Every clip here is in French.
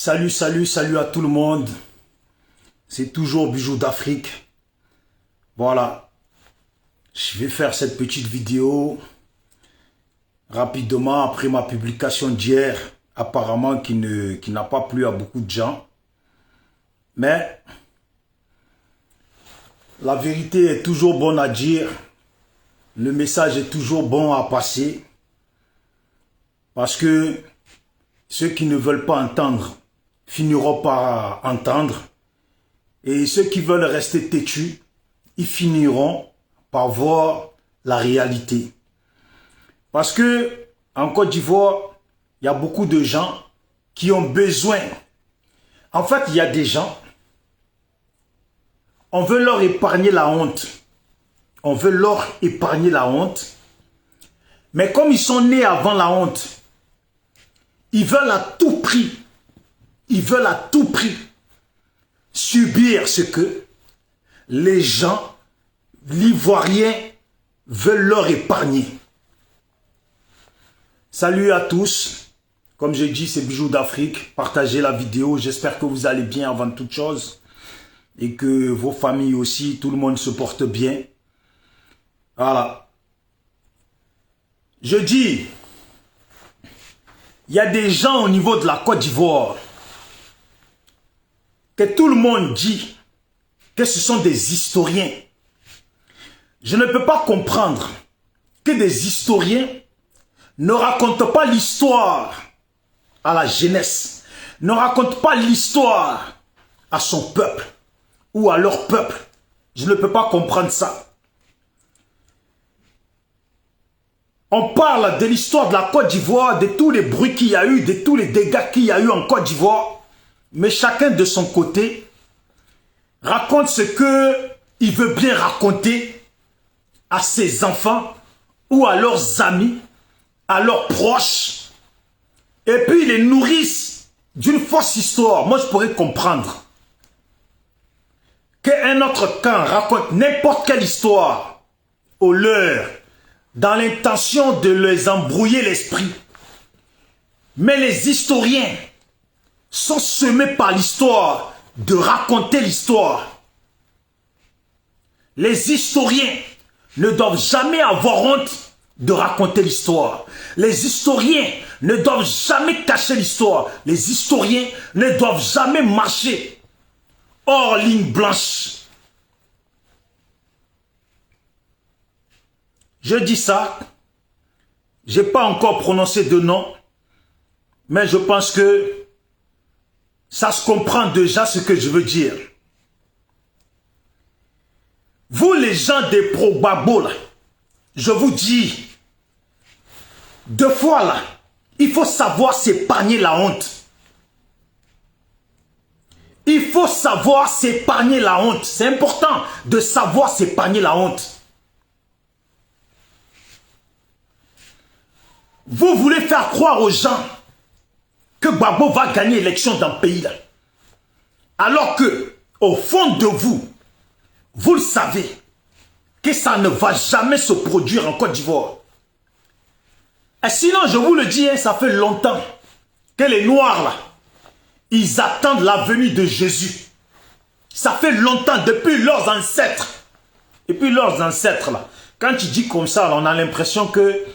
Salut à tout le monde. C'est toujours Bijoux d'Afrique. Voilà. Je vais faire cette petite vidéo rapidement après ma publication d'hier, apparemment qui n'a pas plu à beaucoup de gens. Mais la vérité est toujours bonne à dire. Le message est toujours bon à passer. Parce que ceux qui ne veulent pas entendre finiront par entendre. Et ceux qui veulent rester têtus, ils finiront par voir la réalité. Parce que en Côte d'Ivoire, il y a beaucoup de gens qui ont besoin. En fait, il y a des gens, on veut leur épargner la honte. On veut leur épargner la honte. Mais comme ils sont nés avant la honte, ils veulent à tout prix, subir ce que les gens, l'Ivoirien, veulent leur épargner. Salut à tous. Comme j'ai dit, c'est Bijoux d'Afrique. Partagez la vidéo. J'espère que vous allez bien avant toute chose. Et que vos familles aussi, tout le monde se porte bien. Voilà. Je dis, il y a des gens au niveau de la Côte d'Ivoire que tout le monde dit que ce sont des historiens. Je ne peux pas comprendre que des historiens ne racontent pas l'histoire à la jeunesse, ne racontent pas l'histoire à son peuple ou à leur peuple. Je ne peux pas comprendre ça. On parle de l'histoire de la Côte d'Ivoire, de tous les bruits qu'il y a eu, de tous les dégâts qu'il y a eu en Côte d'Ivoire. Mais chacun de son côté raconte ce qu'il veut bien raconter à ses enfants ou à leurs amis, à leurs proches. Et puis ils les nourrissent d'une fausse histoire. Moi je pourrais comprendre qu'un autre camp raconte n'importe quelle histoire aux leurs, dans l'intention de les embrouiller l'esprit. Mais les historiens sont semés par l'histoire, de raconter l'histoire. Les historiens ne doivent jamais avoir honte de raconter l'histoire. Les historiens ne doivent jamais cacher l'histoire. Les historiens ne doivent jamais marcher hors ligne blanche. Je dis ça, je n'ai pas encore prononcé de nom, mais je pense que ça se comprend déjà ce que je veux dire. Vous les gens des pro-Gbagbo là, je vous dis, deux fois là, il faut savoir s'épargner la honte. Il faut savoir s'épargner la honte. C'est important de savoir s'épargner la honte. Vous voulez faire croire aux gens que Gbagbo va gagner l'élection dans le pays là. Alors que, au fond de vous, vous le savez, que ça ne va jamais se produire en Côte d'Ivoire. Et sinon, je vous le dis, hein, ça fait longtemps que les Noirs là, ils attendent la venue de Jésus. Ça fait longtemps, depuis leurs ancêtres. Et puis leurs ancêtres là, quand tu dis comme ça, là, on a l'impression que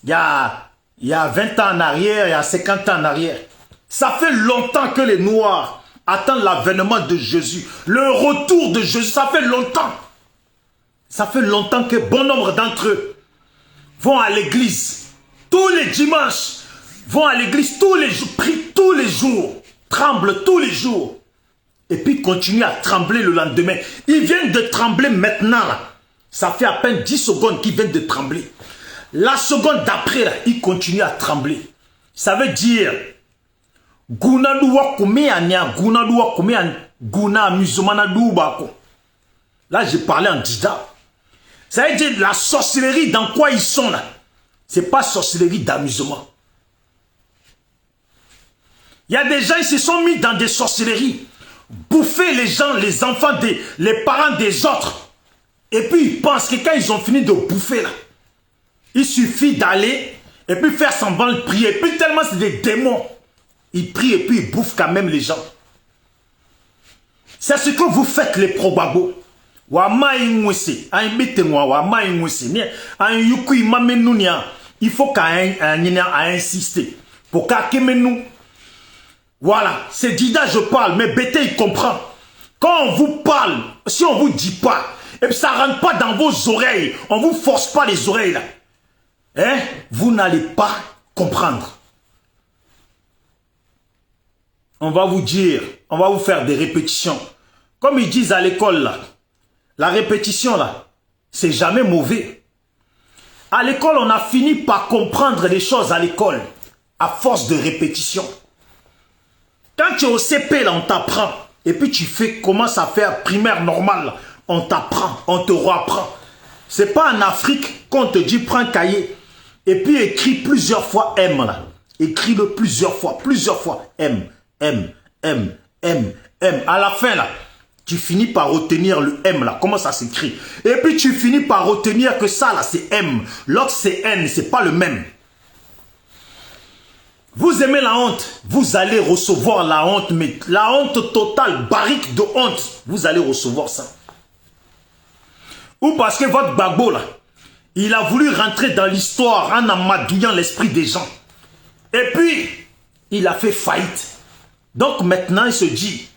il y a 20 ans en arrière, il y a 50 ans en arrière. Ça fait longtemps que les Noirs attendent l'avènement de Jésus. Le retour de Jésus, ça fait longtemps. Ça fait longtemps que bon nombre d'entre eux vont à l'église. Tous les dimanches, vont à l'église tous les jours, prient tous les jours, tremblent tous les jours. Et puis continuent à trembler le lendemain. Ils viennent de trembler maintenant. Là. Ça fait à peine 10 secondes qu'ils viennent de trembler. La seconde d'après, là, ils continuent à trembler. Ça veut dire, là, j'ai parlé en dida. Ça veut dire la sorcellerie, dans quoi ils sont là. C'est pas sorcellerie d'amusement. Il y a des gens, ils se sont mis dans des sorcelleries. Bouffer les gens, les enfants, les parents des autres. Et puis ils pensent que quand ils ont fini de bouffer là, il suffit d'aller et puis faire semblant de prier. Et puis tellement c'est des démons. Il prie et puis il bouffe quand même les gens. C'est ce que vous faites les pro-Gbagbo. Il faut qu'à insister. Pour qu'à nous. Voilà, c'est Dida je parle, mais Bété il comprend. Quand on vous parle, si on vous dit pas, et puis ça rentre pas dans vos oreilles, on vous force pas les oreilles là. Hein? Vous n'allez pas comprendre. On va vous dire, on va vous faire des répétitions. Comme ils disent à l'école là, la répétition là, c'est jamais mauvais. À l'école, on a fini par comprendre les choses à l'école, à force de répétition. Quand tu es au CP là, on t'apprend. Et puis tu commences à faire primaire normale, on t'apprend, on te reapprend. C'est pas en Afrique qu'on te dit prends un cahier et puis écris plusieurs fois M là. Écris-le plusieurs fois. M, M, M, M, M. À la fin là, tu finis par retenir le M là. Comment ça s'écrit? Et puis tu finis par retenir que ça là c'est M. L'autre c'est N, c'est pas le même. Vous aimez la honte, vous allez recevoir la honte, mais la honte totale, barrique de honte, vous allez recevoir ça. Ou parce que votre Gbagbo là, il a voulu rentrer dans l'histoire en amadouillant l'esprit des gens. Et puis, il a fait faillite. Donc maintenant, il se dit,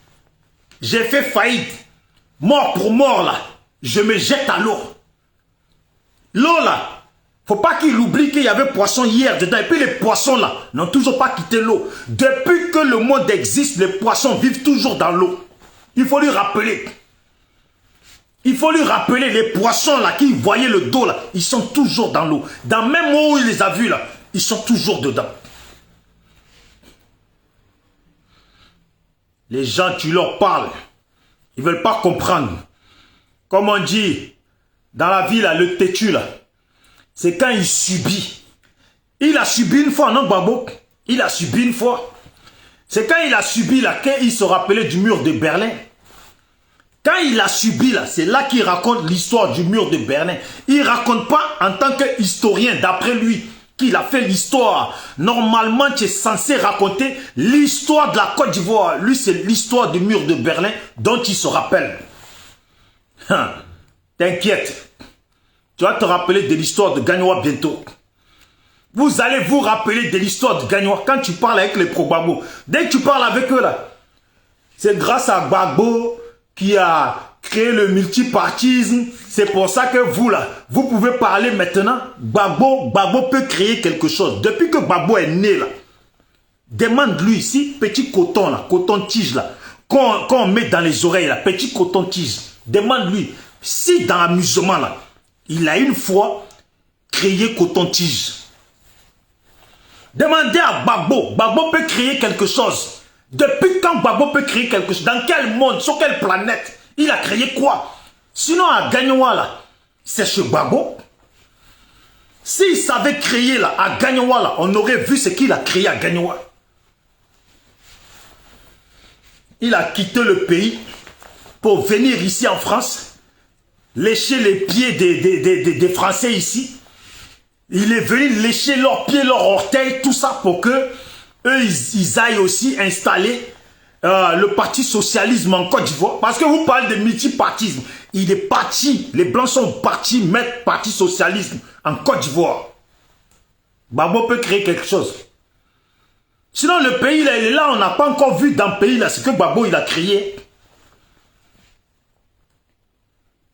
j'ai fait faillite, mort pour mort là, je me jette à l'eau. L'eau là, faut pas qu'il oublie qu'il y avait poisson hier dedans. Et puis les poissons là n'ont toujours pas quitté l'eau. Depuis que le monde existe, les poissons vivent toujours dans l'eau. Il faut lui rappeler. Il faut lui rappeler les poissons là qui voyaient le dos là. Ils sont toujours dans l'eau. Dans le même eau où il les a vus là, ils sont toujours dedans. Les gens, tu leur parles. Ils ne veulent pas comprendre. Comme on dit dans la vie là, le têtu là. C'est quand il subit. Il a subi une fois, non Gbagbo? Il a subi une fois. C'est quand il a subi là, qu'il se rappelait du mur de Berlin. Quand il a subi là, c'est là qu'il raconte l'histoire du mur de Berlin. Il ne raconte pas en tant qu'historien, d'après lui, qu'il a fait l'histoire. Normalement, tu es censé raconter l'histoire de la Côte d'Ivoire. Lui, c'est l'histoire du mur de Berlin dont il se rappelle. T'inquiète. Tu vas te rappeler de l'histoire de Gagnoua bientôt. Vous allez vous rappeler de l'histoire de Gagnoua quand tu parles avec les pro-Gbagbo. Dès que tu parles avec eux là, c'est grâce à Gbagbo qui a créé le multipartisme. C'est pour ça que vous là, vous pouvez parler maintenant. Gbagbo peut créer quelque chose. Depuis que Gbagbo est né là, demande-lui ici, petit coton là, coton-tige là, qu'on met dans les oreilles là, petit coton-tige. Demande-lui, si dans l'amusement là, il a une fois créé coton-tige. Demandez à Gbagbo. Gbagbo peut créer quelque chose. Depuis quand Gbagbo peut créer quelque chose? Dans quel monde? Sur quelle planète? Il a créé quoi? Sinon à Gagnoua là, c'est chez Gbagbo. S'il savait créer là, à Gagnoua là, on aurait vu ce qu'il a créé à Gagnoua. Il a quitté le pays pour venir ici en France. Lécher les pieds des Français ici. Il est venu lécher leurs pieds, leurs orteils, tout ça pour que eux, ils aillent aussi installer le parti socialisme en Côte d'Ivoire. Parce que vous parlez de multipartisme. Il est parti, les Blancs sont partis mettre parti socialisme en Côte d'Ivoire. Gbagbo peut créer quelque chose. Sinon, le pays, là, il est là, on n'a pas encore vu dans le pays, là, ce que Gbagbo, il a créé.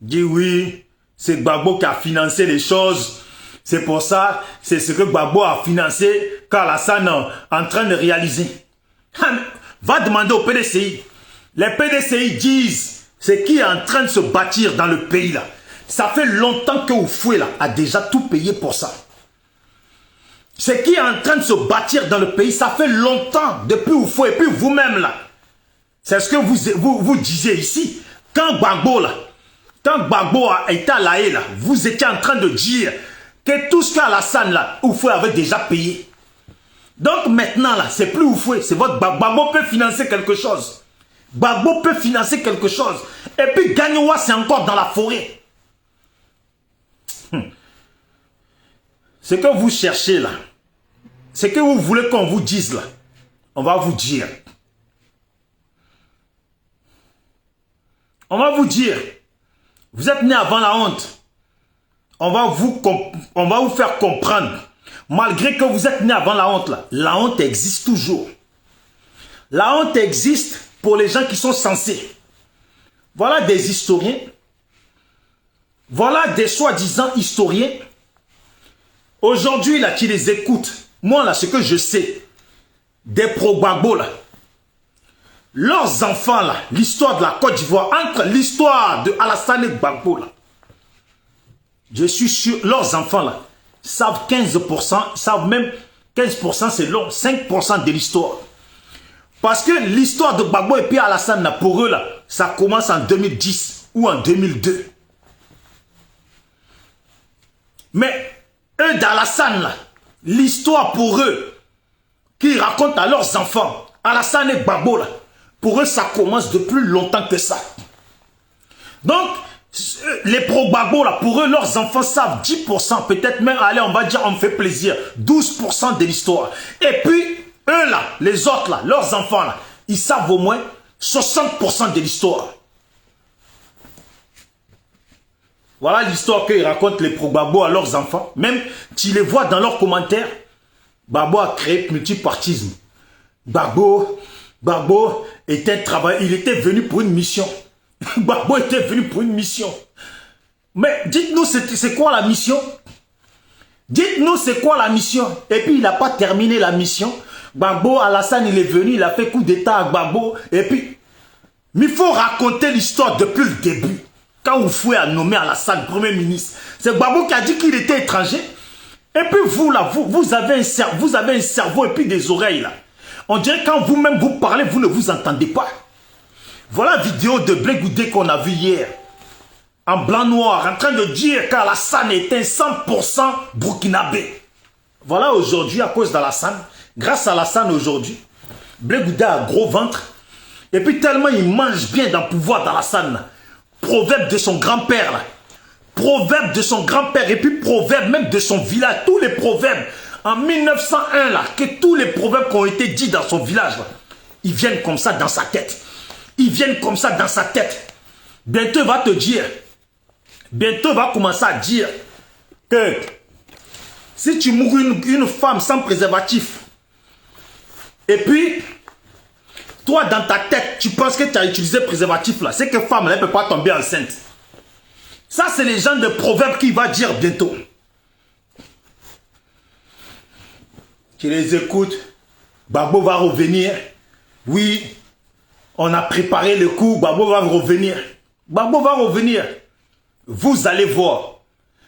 Dit oui, c'est Gbagbo qui a financé les choses. C'est pour ça, c'est ce que Gbagbo a financé qu'Alassane est en train de réaliser. Va demander au PDCI. Les PDCI disent ce qui est en train de se bâtir dans le pays là. Ça fait longtemps que Oufoué là a déjà tout payé pour ça. Ce qui est en train de se bâtir dans le pays, ça fait longtemps depuis Oufoué. Et puis vous-même là, c'est ce que vous disiez ici. Quand Gbagbo là, quand Gbagbo a été à La Haye là, vous étiez en train de dire que tout ce qu'Alassane là, Oufoué avait déjà payé. Donc maintenant là, c'est plus Oufoué, c'est votre Gbagbo peut financer quelque chose. Gbagbo peut financer quelque chose. Et puis Gagnoua, c'est encore dans la forêt. Ce que vous cherchez là, ce que vous voulez qu'on vous dise là, On va vous dire. On va vous dire. Vous êtes né avant la honte. On va vous faire comprendre. Malgré que vous êtes né avant la honte, là, la honte existe toujours. La honte existe pour les gens qui sont censés. Voilà des historiens. Voilà des soi-disant historiens. Aujourd'hui, là, qui les écoutent. Moi, là, ce que je sais, des pro-Gbagbo, là, leurs enfants, là, l'histoire de la Côte d'Ivoire, entre l'histoire de Alassane Gbagbo, là, je suis sûr, leurs enfants, là, savent 15%, savent même 15%, c'est long, 5% de l'histoire. Parce que l'histoire de Gbagbo et puis Alassane, là, pour eux, là, ça commence en 2010 ou en 2002. Mais eux d'Alassane, là, l'histoire pour eux, qu'ils racontent à leurs enfants, Alassane et Gbagbo, là, pour eux, ça commence de plus longtemps que ça. Donc, les pro-Gbagbo, là, pour eux, leurs enfants savent 10%, peut-être même, allez, on va dire, on me fait plaisir, 12% de l'histoire. Et puis, eux, là, les autres, là, leurs enfants, là, ils savent au moins 60% de l'histoire. Voilà l'histoire qu'ils racontent les pro-Gbagbo à leurs enfants. Même, tu les vois dans leurs commentaires, Gbagbo a créé multipartisme. Gbagbo était il était venu pour une mission. Gbagbo était venu pour une mission. Mais dites-nous, c'est quoi la mission? Dites-nous, c'est quoi la mission? Et puis, il n'a pas terminé la mission. Gbagbo, Alassane, il est venu, il a fait coup d'état à Gbagbo. Et puis, mais il faut raconter l'histoire depuis le début. Quand Oufoué a nommé Alassane Premier ministre, c'est Gbagbo qui a dit qu'il était étranger. Et puis vous, là, vous avez un cerveau et puis des oreilles, là. On dirait quand vous-même vous parlez, vous ne vous entendez pas. Voilà la vidéo de Blé Goudé qu'on a vue hier. En blanc-noir, en train de dire qu'Alassane était 100% burkinabé. Voilà aujourd'hui, à cause d'Alassane, grâce à Alassane aujourd'hui, Blé Goudé a un gros ventre. Et puis tellement il mange bien dans le pouvoir d'Alassane. Proverbe de son grand-père, là. Proverbe de son grand-père et puis proverbe même de son village. Tous les proverbes en 1901, là, que tous les proverbes qui ont été dits dans son village, là, ils viennent comme ça dans sa tête. Ils viennent comme ça dans sa tête. Bientôt, il va te dire, bientôt, il va commencer à dire que si tu mourrais une femme sans préservatif, et puis, toi, dans ta tête, tu penses que tu as utilisé préservatif, là, c'est que femme, elle ne peut pas tomber enceinte. Ça, c'est les gens de proverbes qu'il va dire bientôt. Tu les écoutes. Gbagbo va revenir. Oui, on a préparé le coup. Gbagbo va revenir. Gbagbo va revenir. Vous allez voir.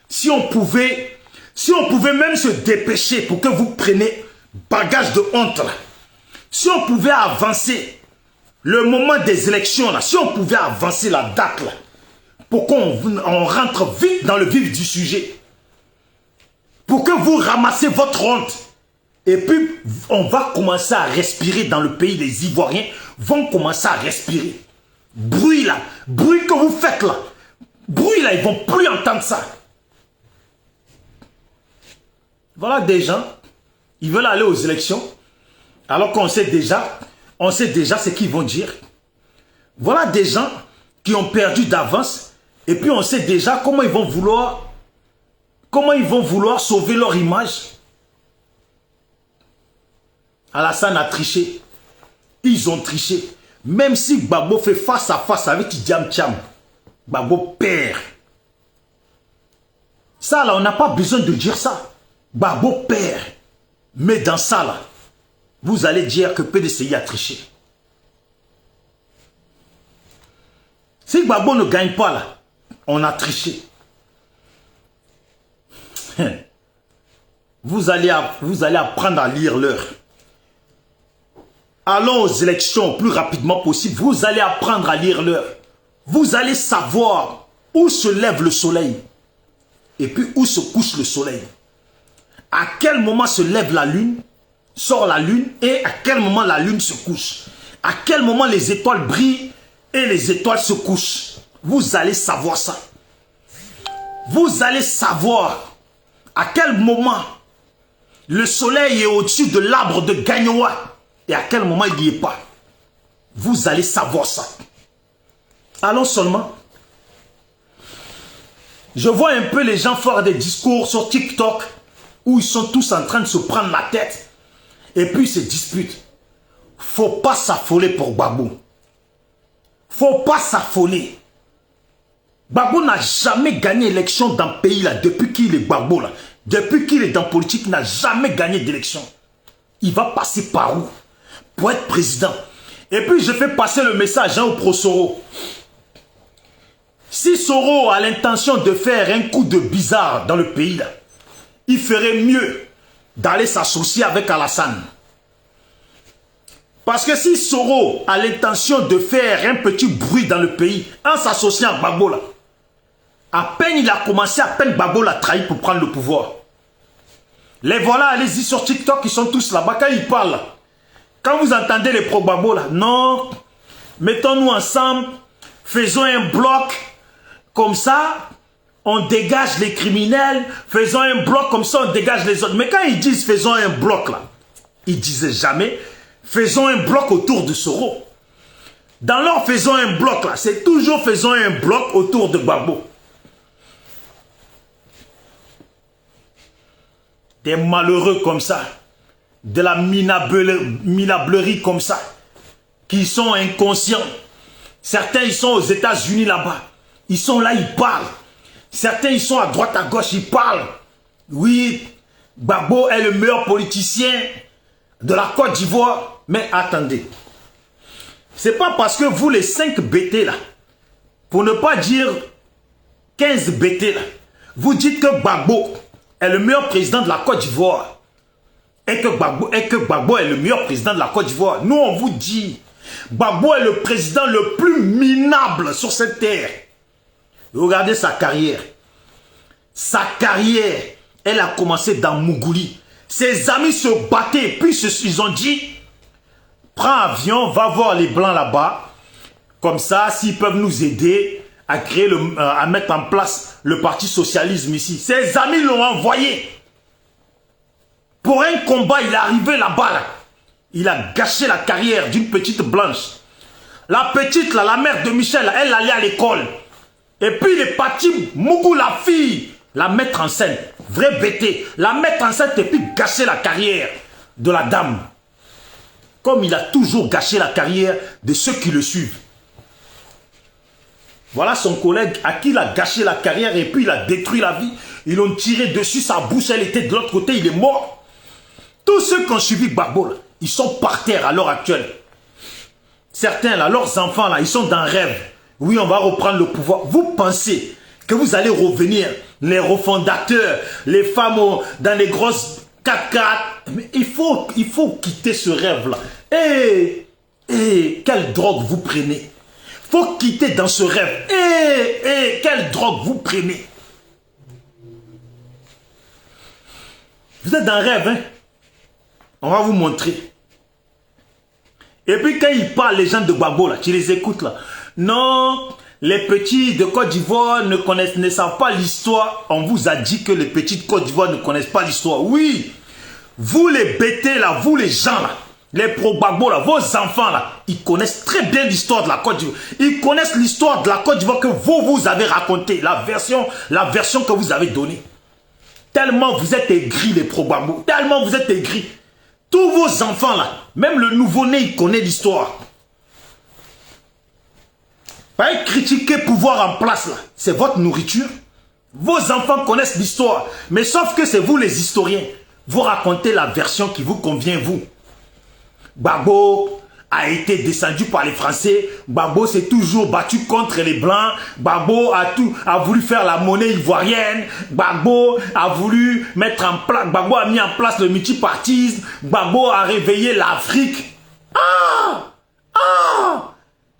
Si on pouvait même se dépêcher pour que vous preniez bagage de honte, là. Si on pouvait avancer le moment des élections, là, si on pouvait avancer la date, là, pour qu'on rentre vite dans le vif du sujet. Pour que vous ramassez votre honte. Et puis, on va commencer à respirer dans le pays. Les Ivoiriens vont commencer à respirer. Bruit là, bruit que vous faites là. Bruit là, ils ne vont plus entendre ça. Voilà des gens, ils veulent aller aux élections. Alors qu'on sait déjà, ce qu'ils vont dire. Voilà des gens qui ont perdu d'avance. Et puis on sait déjà comment ils vont vouloir sauver leur image. Alassane a triché. Ils ont triché. Même si Gbagbo fait face à face avec Idiam Thiam, Gbagbo perd. Ça là, on n'a pas besoin de dire ça. Gbagbo perd. Mais dans ça là, vous allez dire que PDCI a triché. Si Gbagbo ne gagne pas là, on a triché. Vous allez apprendre à lire l'heure. Allons aux élections le plus rapidement possible. Vous allez apprendre à lire l'heure. Vous allez savoir où se lève le soleil et puis où se couche le soleil. À quel moment se lève la lune, sort la lune et à quel moment la lune se couche. À quel moment les étoiles brillent et les étoiles se couchent. Vous allez savoir ça. Vous allez savoir à quel moment le soleil est au-dessus de l'arbre de Gagnoa et à quel moment il n'y est pas. Vous allez savoir ça. Allons seulement. Je vois un peu les gens faire des discours sur TikTok où ils sont tous en train de se prendre la tête et puis ils se disputent. Faut pas s'affoler pour Gbagbo. Faut pas s'affoler. Gbagbo n'a jamais gagné élection dans le pays là, depuis qu'il est Gbagbo là. Depuis qu'il est dans la politique, il n'a jamais gagné d'élection. Il va passer par où pour être président? Et puis je fais passer le message au pro Soro. Si Soro a l'intention de faire un coup de bizarre dans le pays là, il ferait mieux d'aller s'associer avec Alassane. Parce que si Soro a l'intention de faire un petit bruit dans le pays en s'associant à Gbagbo là, à peine il a commencé, à peine Gbagbo l'a trahi pour prendre le pouvoir. Les voilà, allez-y sur TikTok, ils sont tous là-bas. Quand ils parlent, quand vous entendez les pro-Gbagbo là, non, mettons-nous ensemble, faisons un bloc, comme ça, on dégage les criminels, faisons un bloc, comme ça, on dégage les autres. Mais quand ils disent faisons un bloc là, ils disaient jamais faisons un bloc autour de Soro. Dans leur faisons un bloc là, c'est toujours faisons un bloc autour de Gbagbo. Des malheureux comme ça, de la minablerie comme ça, qui sont inconscients. Certains, ils sont aux États-Unis là-bas. Ils sont là, ils parlent. Certains, ils sont à droite, à gauche, ils parlent. Oui, Gbagbo est le meilleur politicien de la Côte d'Ivoire. Mais attendez, c'est pas parce que vous, les 5 BT là, pour ne pas dire 15 BT là, vous dites que Gbagbo est le meilleur président de la Côte d'Ivoire et que Gbagbo est le meilleur président de la Côte d'Ivoire. Nous, on vous dit, Gbagbo est le président le plus minable sur cette terre. Regardez sa carrière. Sa carrière, elle a commencé dans Mougouli. Ses amis se battaient, puis ils ont dit, prends avion, va voir les Blancs là-bas. Comme ça, s'ils peuvent nous aider à créer, à mettre en place le parti socialisme ici. Ses amis l'ont envoyé. Pour un combat, il est arrivé là-bas. Là. Il a gâché la carrière d'une petite blanche. La petite, là, la mère de Michel, elle allait à l'école. Et puis il est parti, Mougou, la fille, la mettre en scène. Vrai bêté. La mettre en scène et puis gâcher la carrière de la dame. Comme il a toujours gâché la carrière de ceux qui le suivent. Voilà son collègue à qui il a gâché la carrière et puis il a détruit la vie. Ils l'ont tiré dessus, sa bouche, elle était de l'autre côté, il est mort. Tous ceux qui ont suivi Gbagbo, là, ils sont par terre à l'heure actuelle. Certains, là, leurs enfants, là, ils sont dans un rêve. Oui, on va reprendre le pouvoir. Vous pensez que vous allez revenir, les refondateurs, les femmes dans les grosses 4x4. Mais il faut quitter ce rêve-là. Quelle drogue vous prenez? Il faut quitter dans ce rêve. Quelle drogue vous prenez? Vous êtes dans un rêve, hein? On va vous montrer. Et puis quand ils parlent, les gens de Gbagbo, là, tu les écoutes là. Non, les petits de Côte d'Ivoire ne savent pas l'histoire. On vous a dit que les petits de Côte d'Ivoire ne connaissent pas l'histoire. Oui, vous les bêtés là, vous les gens là, les pro-Gbagbo là, vos enfants là, ils connaissent très bien l'histoire de la Côte d'Ivoire. Ils connaissent l'histoire de la Côte d'Ivoire que vous avez raconté, la version que vous avez donnée. Tellement vous êtes aigris les pro-Gbagbo, tellement vous êtes aigris. Tous vos enfants là, même le nouveau-né, il connaît l'histoire. Pas critiquer pouvoir en place là, c'est votre nourriture. Vos enfants connaissent l'histoire, mais sauf que c'est vous les historiens. Vous racontez la version qui vous convient vous. Gbagbo a été descendu par les Français. Gbagbo s'est toujours battu contre les Blancs. Gbagbo a voulu faire la monnaie ivoirienne. Gbagbo a voulu mettre en place, Gbagbo a mis en place le multipartisme. Gbagbo a réveillé l'Afrique.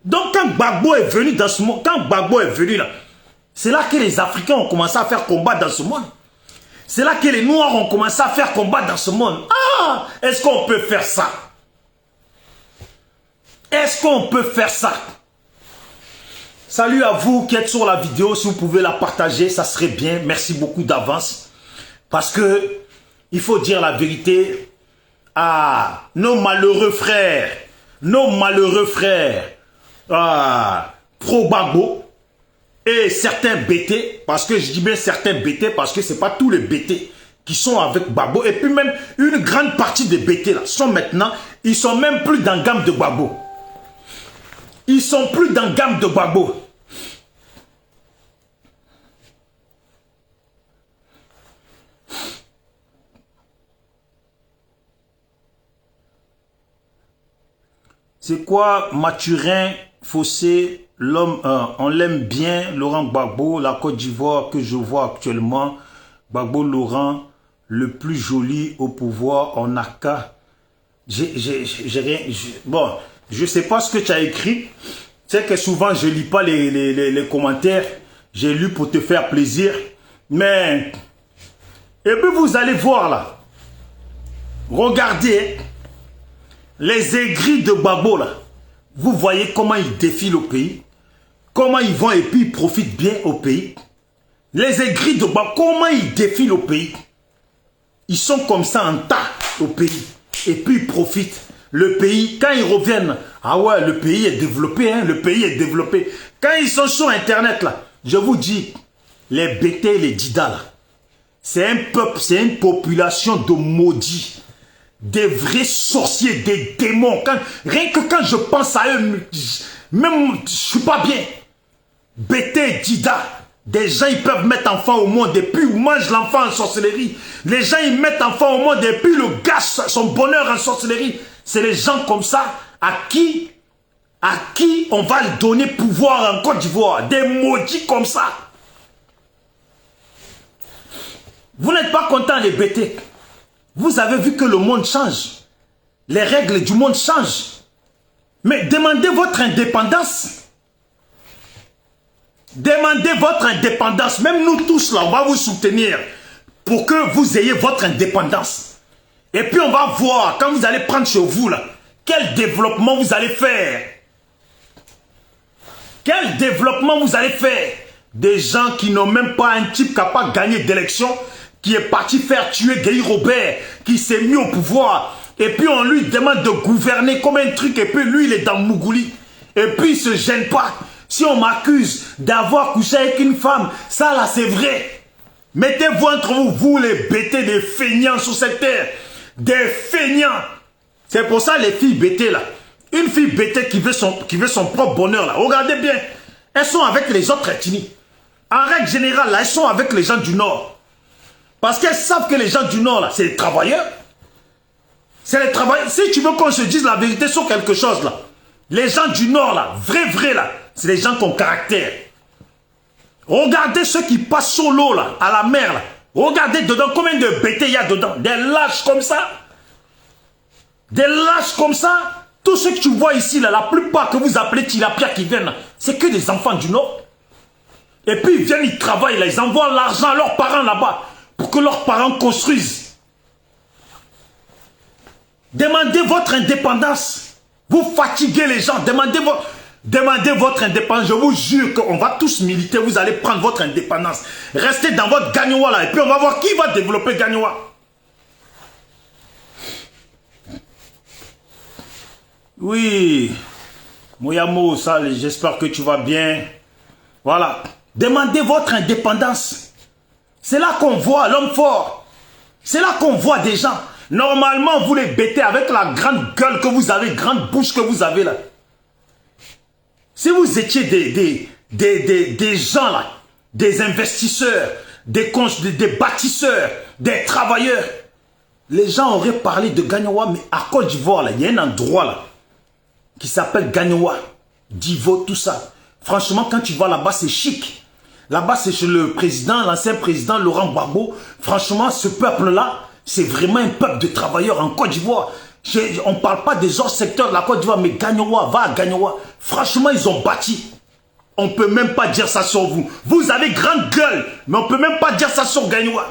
Donc quand Gbagbo est venu dans ce monde, quand Gbagbo est venu là, c'est là que les Africains ont commencé à faire combat dans ce monde. C'est là que les Noirs ont commencé à faire combat dans ce monde. Est-ce qu'on peut faire ça? Est-ce qu'on peut faire ça? Salut à vous qui êtes sur la vidéo. Si vous pouvez la partager, ça serait bien. Merci beaucoup d'avance. Parce que il faut dire la vérité. Ah, nos malheureux frères, pro-Gbagbo et certains BT, parce que je dis bien certains BT, parce que ce n'est pas tous les BT qui sont avec Gbagbo, et puis même une grande partie des BT là, sont maintenant, ils sont même plus dans la gamme de Gbagbo. Ils sont plus dans la gamme de Gbagbo. C'est quoi Mathurin Fossé, l'homme, on l'aime bien, Laurent Gbagbo, la Côte d'Ivoire que je vois actuellement, Gbagbo Laurent, le plus joli au pouvoir, on n'a qu'à. J'ai rien. Bon, je sais pas ce que tu as écrit. C'est que souvent je lis pas les commentaires. J'ai lu pour te faire plaisir. Mais, et puis vous allez voir là. Regardez. Les aigris de Gbagbo là, vous voyez comment ils défilent au pays, comment ils vont et puis ils profitent bien au pays. Les aigris de Gbagbo, comment ils défilent au pays. Ils sont comme ça en tas au pays et puis ils profitent. Le pays, quand ils reviennent, ah ouais, le pays est développé, hein, le pays est développé. Quand ils sont sur internet là, je vous dis, les BT, les Dida là, c'est un peuple, c'est une population de maudits. Des vrais sorciers, des démons. Rien que quand je pense à eux, même je suis pas bien. BT, Dida, des gens ils peuvent mettre enfant au monde et puis ils mangent l'enfant en sorcellerie. Les gens ils mettent enfant au monde et puis le gâchent son bonheur en sorcellerie. C'est les gens comme ça à qui on va donner pouvoir en Côte d'Ivoire. Des maudits comme ça. Vous n'êtes pas content les BT. Vous avez vu que le monde change. Les règles du monde changent. Mais demandez votre indépendance. Demandez votre indépendance. Même nous tous là, on va vous soutenir pour que vous ayez votre indépendance. Et puis on va voir, quand vous allez prendre chez vous là, quel développement vous allez faire. Quel développement vous allez faire. Des gens qui n'ont même pas un type capable de gagner d'élection, qui est parti faire tuer Guy Robert, qui s'est mis au pouvoir, et puis on lui demande de gouverner comme un truc, et puis lui il est dans Mougouli, et puis il se gêne pas. Si on m'accuse d'avoir couché avec une femme, ça là c'est vrai. Mettez-vous entre vous, vous les BT des feignants sur cette terre, des feignants. C'est pour ça les filles BT là, une fille BT qui veut son propre bonheur là, regardez bien, elles sont avec les autres ethnies. En règle générale là, elles sont avec les gens du Nord. Parce qu'elles savent que les gens du Nord, là, c'est les travailleurs. C'est les travailleurs. Si tu veux qu'on se dise la vérité sur quelque chose, là, les gens du Nord, là, vrai, là, c'est les gens qui ont caractère. Regardez ceux qui passent sur l'eau, là, à la mer, là. Regardez dedans, combien de BT il y a dedans. Des lâches comme ça. Des lâches comme ça. Tous ceux que tu vois ici, là, la plupart que vous appelez tilapia qui viennent, c'est que des enfants du Nord. Et puis ils viennent, ils travaillent, là, ils envoient l'argent à leurs parents là-bas. Pour que leurs parents construisent. Demandez votre indépendance. Vous fatiguez les gens. Demandez votre indépendance. Je vous jure qu'on va tous militer. Vous allez prendre votre indépendance. Restez dans votre Gagnoua là. Et puis on va voir qui va développer Gagnoua. Oui. Mouyamo, ça, j'espère que tu vas bien. Voilà. Demandez votre indépendance. C'est là qu'on voit l'homme fort. C'est là qu'on voit des gens. Normalement, vous les bêtez avec la grande gueule que vous avez, grande bouche que vous avez là. Si vous étiez des gens là, des investisseurs, des bâtisseurs, des travailleurs, les gens auraient parlé de Gagnoua, mais à Côte d'Ivoire, il y a un endroit là qui s'appelle Gagnoua, Divo, tout ça. Franchement, quand tu vas là-bas, c'est chic. Là-bas, c'est chez le président, l'ancien président Laurent Gbagbo. Franchement, ce peuple-là, c'est vraiment un peuple de travailleurs en Côte d'Ivoire. On ne parle pas des autres secteurs de la Côte d'Ivoire, mais Gagnoua, va à Gagnoua. Franchement, ils ont bâti. On ne peut même pas dire ça sur vous. Vous avez grande gueule, mais on ne peut même pas dire ça sur Gagnoua.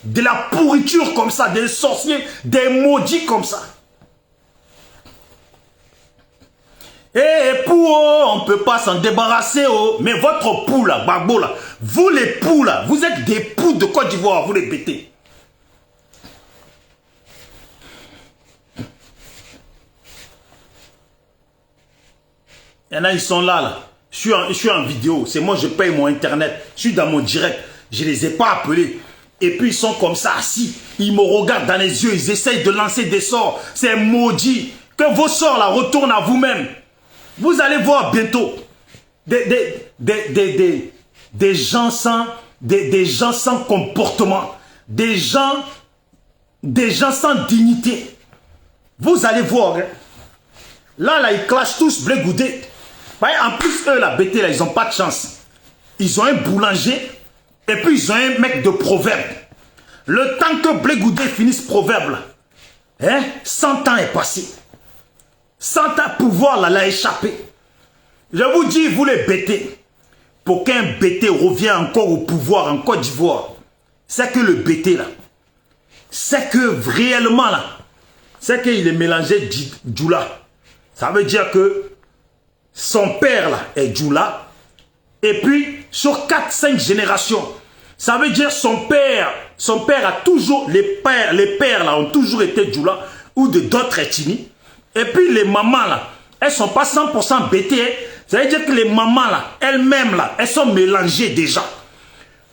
De la pourriture comme ça, des sorciers, des maudits comme ça. Et pour on ne peut pas s'en débarrasser. Mais votre poule là, Gbagbo là, vous les poules là, vous êtes des poules de Côte d'Ivoire, vous les bêtez. Il y en a, ils sont là, là. Je suis en vidéo. C'est moi, je paye mon internet. Je suis dans mon direct. Je ne les ai pas appelés. Et puis, ils sont comme ça, assis. Ils me regardent dans les yeux. Ils essayent de lancer des sorts. C'est maudit. Que vos sorts, là, retournent à vous-même. Vous allez voir bientôt des gens sans comportement. Des gens sans dignité. Vous allez voir. Hein. Là, ils clashent tous Blé Goudé. En plus, eux, la BT, là, ils n'ont pas de chance. Ils ont un boulanger et puis ils ont un mec de proverbe. Le temps que Blé Goudé finisse proverbe, là, 100 ans est passé. 100 ans, pouvoir là, l'a échappé. Je vous dis, vous les BT, pour qu'un BT revienne encore au pouvoir en Côte d'Ivoire, c'est que le BT, là, c'est que réellement, là, c'est qu'il est mélangé Djoula. Ça veut dire que son père là est Djoula. Et puis, sur 4-5 générations, ça veut dire son père a toujours, les pères là ont toujours été Djoula ou de d'autres ethnies. Et puis les mamans là, elles sont pas 100% BT. Ça veut dire que les mamans là, elles-mêmes là, elles sont mélangées déjà.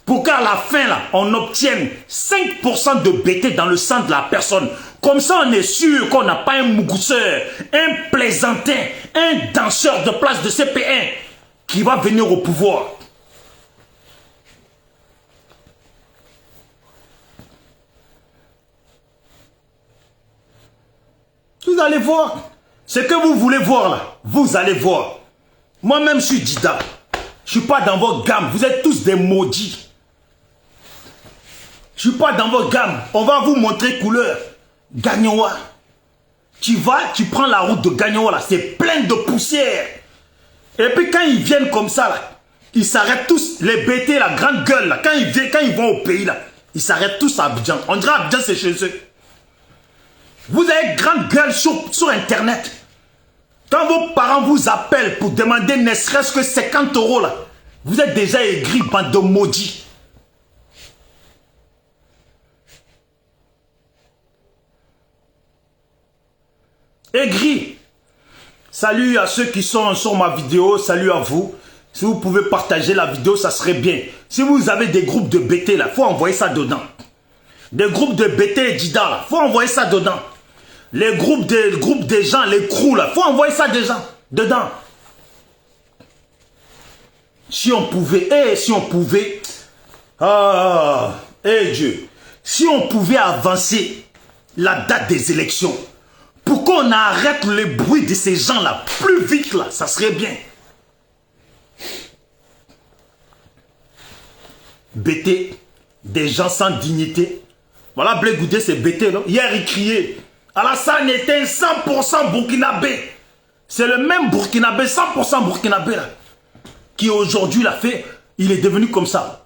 Pour qu'à la fin là, on obtienne 5% de BT dans le sang de la personne. Comme ça, on est sûr qu'on n'a pas un mougousseur, un plaisantin, un danseur de place de CP1 qui va venir au pouvoir. Vous allez voir. Ce que vous voulez voir là, vous allez voir. Moi-même, je suis Dida. Je ne suis pas dans votre gamme. Vous êtes tous des maudits. Je ne suis pas dans votre gamme. On va vous montrer couleur. Gagnoa. Tu prends la route de Gagnoa là, c'est plein de poussière. Et puis quand ils viennent comme ça là, ils s'arrêtent tous, les BT, la grande gueule là, quand ils vont au pays là, ils s'arrêtent tous à Abidjan. On dirait Abidjan c'est chez eux. Vous avez grande gueule sur internet. Quand vos parents vous appellent pour demander ne serait-ce que 50 € là, vous êtes déjà aigris, bande de maudits. Aigri. Salut à ceux qui sont sur ma vidéo, salut à vous. Si vous pouvez partager la vidéo, ça serait bien. Si vous avez des groupes de BT là, il faut envoyer ça dedans. Des groupes de BT et Dida là, il faut envoyer ça dedans. Les groupes des gens, les crews là, il faut envoyer ça dedans. Si on pouvait, Dieu, si on pouvait avancer la date des élections, pour qu'on arrête le bruit de ces gens-là plus vite, là, ça serait bien. BT, des gens sans dignité. Voilà, Blé Goudé, c'est BT, non? Hier, il criait. Alassane était 100% burkinabé. C'est le même burkinabé, 100% burkinabé, là, qui aujourd'hui l'a fait. Il est devenu comme ça.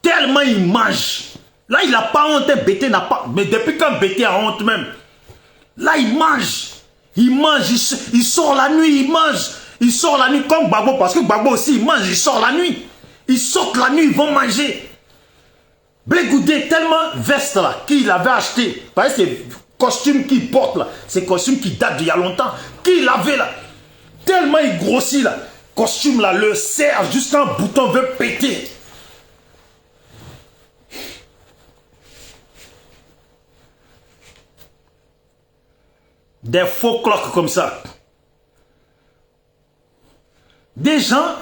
Tellement il mange. Là, il n'a pas honte, BT n'a pas. Mais depuis quand BT a honte même? Là, il mange, il sort la nuit, il mange. Il sort la nuit comme Gbagbo, parce que Gbagbo aussi, il mange, il sort la nuit. Ils sortent la nuit, ils vont manger. Blé Goudé, tellement veste là, qu'il avait acheté. Vous voyez, ces costumes qu'il porte là, ces costumes qui datent d'il y a longtemps, qu'il avait là. Tellement il grossit là. Costume là, le serre jusqu'à un bouton veut péter. Des faux cloques comme ça. Des gens,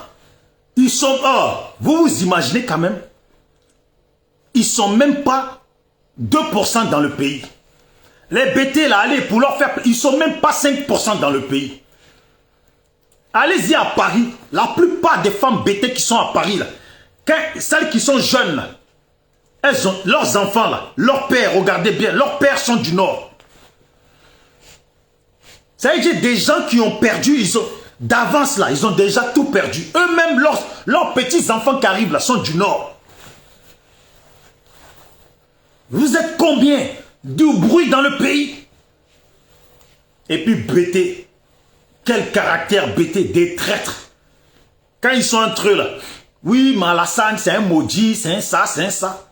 ils sont... Oh, vous vous imaginez quand même, ils sont même pas 2% dans le pays. Les BT là, allez, pour leur faire... Ils sont même pas 5% dans le pays. Allez-y à Paris. La plupart des femmes BT qui sont à Paris là, celles qui sont jeunes là, elles ont leurs enfants là, leurs pères, regardez bien, leurs pères sont du Nord. Ça veut dire des gens qui ont perdu, d'avance là, ils ont déjà tout perdu. Eux-mêmes, leurs petits-enfants qui arrivent là sont du Nord. Vous êtes combien de bruit dans le pays? Et puis BT, quel caractère BT, des traîtres. Quand ils sont entre eux là, oui, mais Alassane c'est un maudit, c'est un ça, c'est un ça.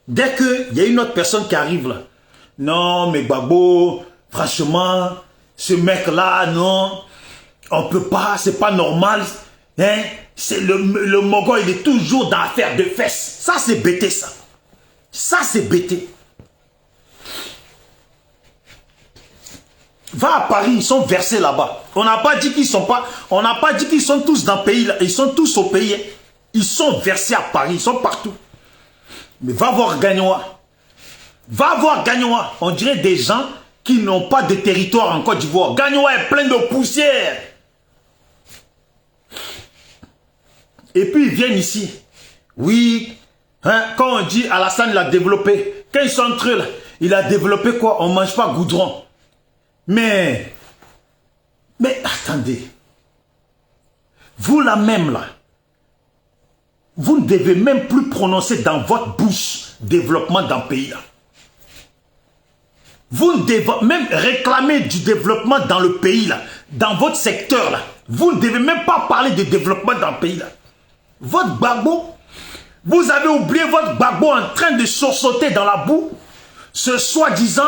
Dès qu'il y a une autre personne qui arrive là, non mais Gbagbo, franchement... Ce mec-là, non. On peut pas, c'est pas normal. Hein? Le Mogol, il est toujours dans l'affaire de fesses. Ça, c'est bêté, ça. Ça, c'est bêté. Va à Paris, ils sont versés là-bas. On n'a pas dit qu'ils sont pas... On n'a pas dit qu'ils sont tous dans le pays, là. Ils sont tous au pays. Hein. Ils sont versés à Paris, ils sont partout. Mais va voir Gagnoa. Va voir Gagnoa. On dirait des gens qui n'ont pas de territoire en Côte d'Ivoire. Gagnoa est plein de poussière. Et puis ils viennent ici. Oui. Hein, quand on dit Alassane l'a développé. Quand ils sont entre eux là, il a développé quoi? On ne mange pas goudron. Mais attendez. Vous là même là. Vous ne devez même plus prononcer dans votre bouche développement d'un pays là. Vous ne devez même réclamer du développement dans le pays là, dans votre secteur là. Vous ne devez même pas parler de développement dans le pays là. Votre Gbagbo, vous avez oublié votre Gbagbo en train de sursauter dans la boue. Ce soi-disant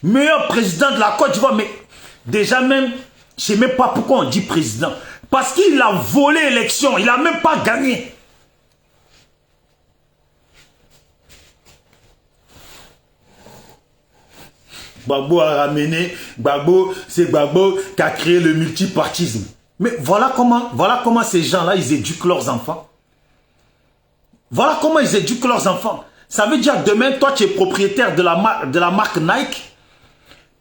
meilleur président de la Côte d'Ivoire. Mais déjà même, je ne sais même pas pourquoi on dit président. Parce qu'il a volé l'élection, il n'a même pas gagné. Gbagbo a ramené, Gbagbo, c'est Gbagbo qui a créé le multipartisme. Mais voilà comment ces gens-là, ils éduquent leurs enfants. Voilà comment ils éduquent leurs enfants. Ça veut dire que demain, toi, tu es propriétaire de la marque Nike.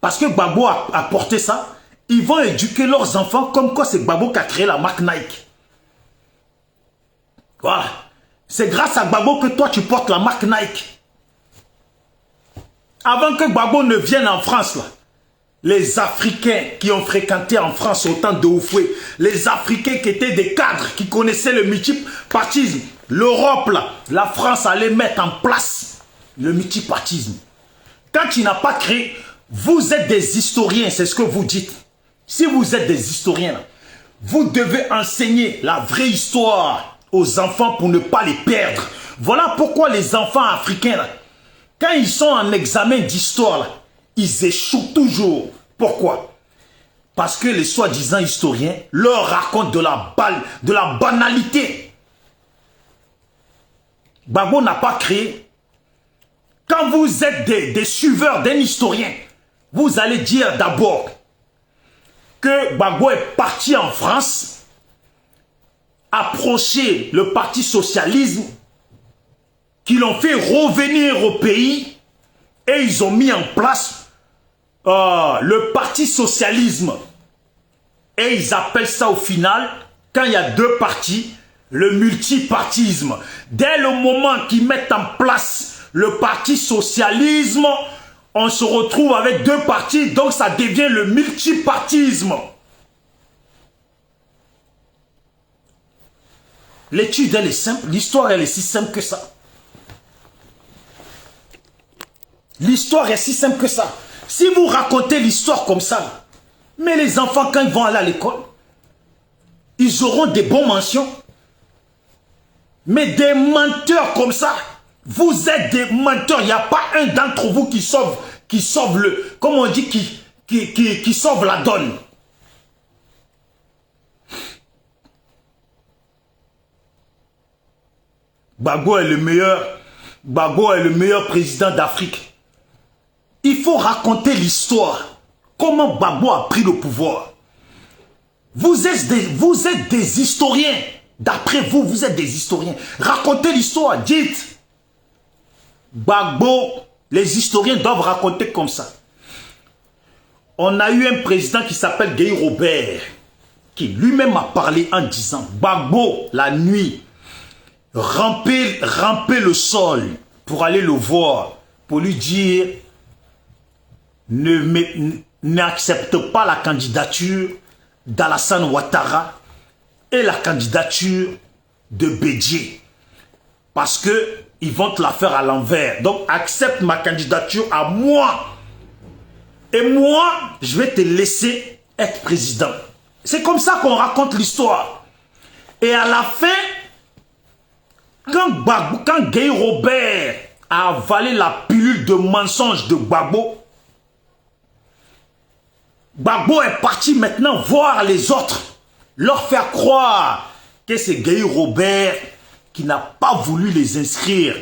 Parce que Gbagbo a porté ça. Ils vont éduquer leurs enfants comme quoi c'est Gbagbo qui a créé la marque Nike. Voilà. C'est grâce à Gbagbo que toi, tu portes la marque Nike. Avant que Gbagbo ne vienne en France, là, les Africains qui ont fréquenté en France au temps de Houphouët, les Africains qui étaient des cadres, qui connaissaient le multipartisme, l'Europe, là, la France allait mettre en place le multipartisme. Quand tu n'as pas créé, vous êtes des historiens, c'est ce que vous dites. Si vous êtes des historiens, là, vous devez enseigner la vraie histoire aux enfants pour ne pas les perdre. Voilà pourquoi les enfants africains, là, quand ils sont en examen d'histoire, ils échouent toujours. Pourquoi? Parce que les soi-disant historiens leur racontent de la banalité. Gbagbo n'a pas créé. Quand vous êtes des suiveurs d'un historien, vous allez dire d'abord que Gbagbo est parti en France, approcher le parti socialisme, qui l'ont fait revenir au pays et ils ont mis en place le parti socialisme. Et ils appellent ça au final, quand il y a deux partis, le multipartisme. Dès le moment qu'ils mettent en place le parti socialisme, on se retrouve avec deux partis, donc ça devient le multipartisme. L'étude, elle est simple, l'histoire, elle est si simple que ça. L'histoire est si simple que ça. Si vous racontez l'histoire comme ça, mais les enfants, quand ils vont aller à l'école, ils auront des bonnes mentions. Mais des menteurs comme ça, vous êtes des menteurs. Il n'y a pas un d'entre vous qui sauve le, comme on dit, qui sauve la donne. Gbagbo est le meilleur président d'Afrique. Il faut raconter l'histoire. Comment Gbagbo a pris le pouvoir. Vous êtes des historiens. D'après vous, vous êtes des historiens. Racontez l'histoire. Dites. Gbagbo, les historiens doivent raconter comme ça. On a eu un président qui s'appelle Guy Robert, qui lui-même a parlé en disant, Gbagbo, la nuit, rampez le sol pour aller le voir, pour lui dire, n'accepte pas la candidature d'Alassane Ouattara et la candidature de Bédié. Parce que ils vont te la faire à l'envers. Donc accepte ma candidature à moi. Et moi, je vais te laisser être président. C'est comme ça qu'on raconte l'histoire. Et à la fin, quand Guy Robert a avalé la pilule de mensonge de Gbagbo, Gbagbo est parti maintenant voir les autres, leur faire croire que c'est Gueye Robert qui n'a pas voulu les inscrire.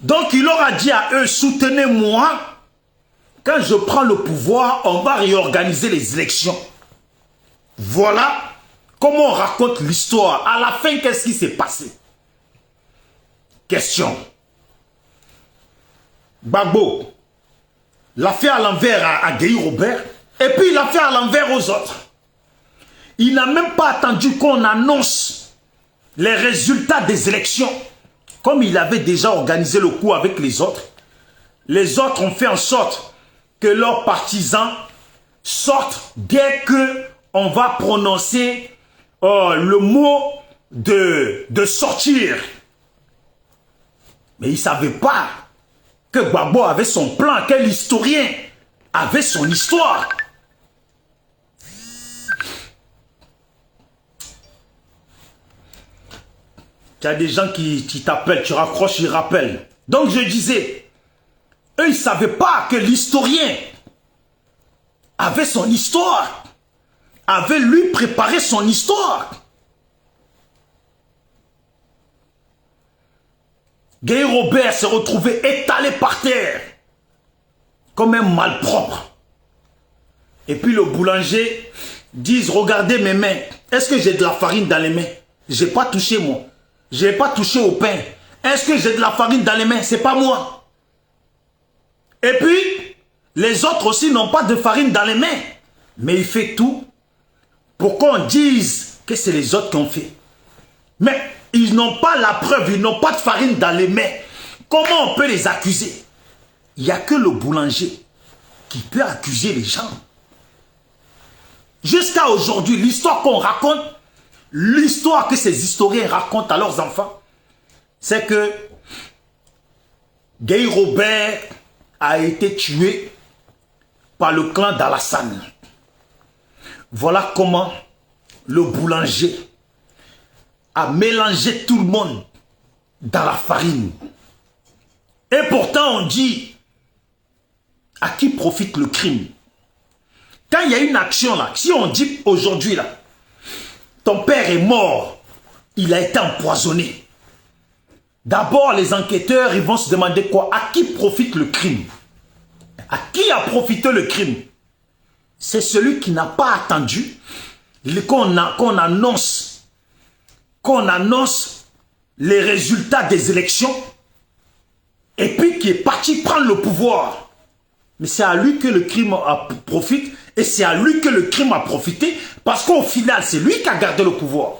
Donc il leur a dit à eux, soutenez-moi, quand je prends le pouvoir, on va réorganiser les élections. Voilà comment on raconte l'histoire. À la fin, qu'est-ce qui s'est passé? Question. Gbagbo l'a fait à l'envers à Gueye Robert, et puis il l'a fait à l'envers aux autres. Il n'a même pas attendu qu'on annonce les résultats des élections. Comme il avait déjà organisé le coup avec les autres ont fait en sorte que leurs partisans sortent dès qu'on va prononcer le mot de sortir. Mais ils ne savaient pas que Gbagbo avait son plan, que l'historien avait son histoire. Il y a des gens qui t'appellent, tu raccroches, ils rappellent. Donc je disais, eux ils ne savaient pas que l'historien avait son histoire, avait lui préparé son histoire. Gueye Robert s'est retrouvé étalé par terre, comme un malpropre. Et puis le boulanger dit, regardez mes mains, est-ce que j'ai de la farine dans les mains? Je n'ai pas touché moi. Je n'ai pas touché au pain. Est-ce que j'ai de la farine dans les mains? C'est pas moi. Et puis, les autres aussi n'ont pas de farine dans les mains. Mais il fait tout pour qu'on dise que c'est les autres qui ont fait. Mais ils n'ont pas la preuve, ils n'ont pas de farine dans les mains. Comment on peut les accuser? Il n'y a que le boulanger qui peut accuser les gens. Jusqu'à aujourd'hui, l'histoire qu'on raconte, l'histoire que ces historiens racontent à leurs enfants, c'est que Gueye Robert a été tué par le clan d'Alassane. Voilà comment le boulanger a mélangé tout le monde dans la farine. Et pourtant on dit, à qui profite le crime? Quand il y a une action là, si on dit aujourd'hui là, ton père est mort, il a été empoisonné. D'abord, les enquêteurs, ils vont se demander quoi? À qui profite le crime? À qui a profité le crime? C'est celui qui n'a pas attendu qu'on annonce les résultats des élections et puis qui est parti prendre le pouvoir. Mais c'est à lui que le crime profite et c'est à lui que le crime a profité parce qu'au final, c'est lui qui a gardé le pouvoir.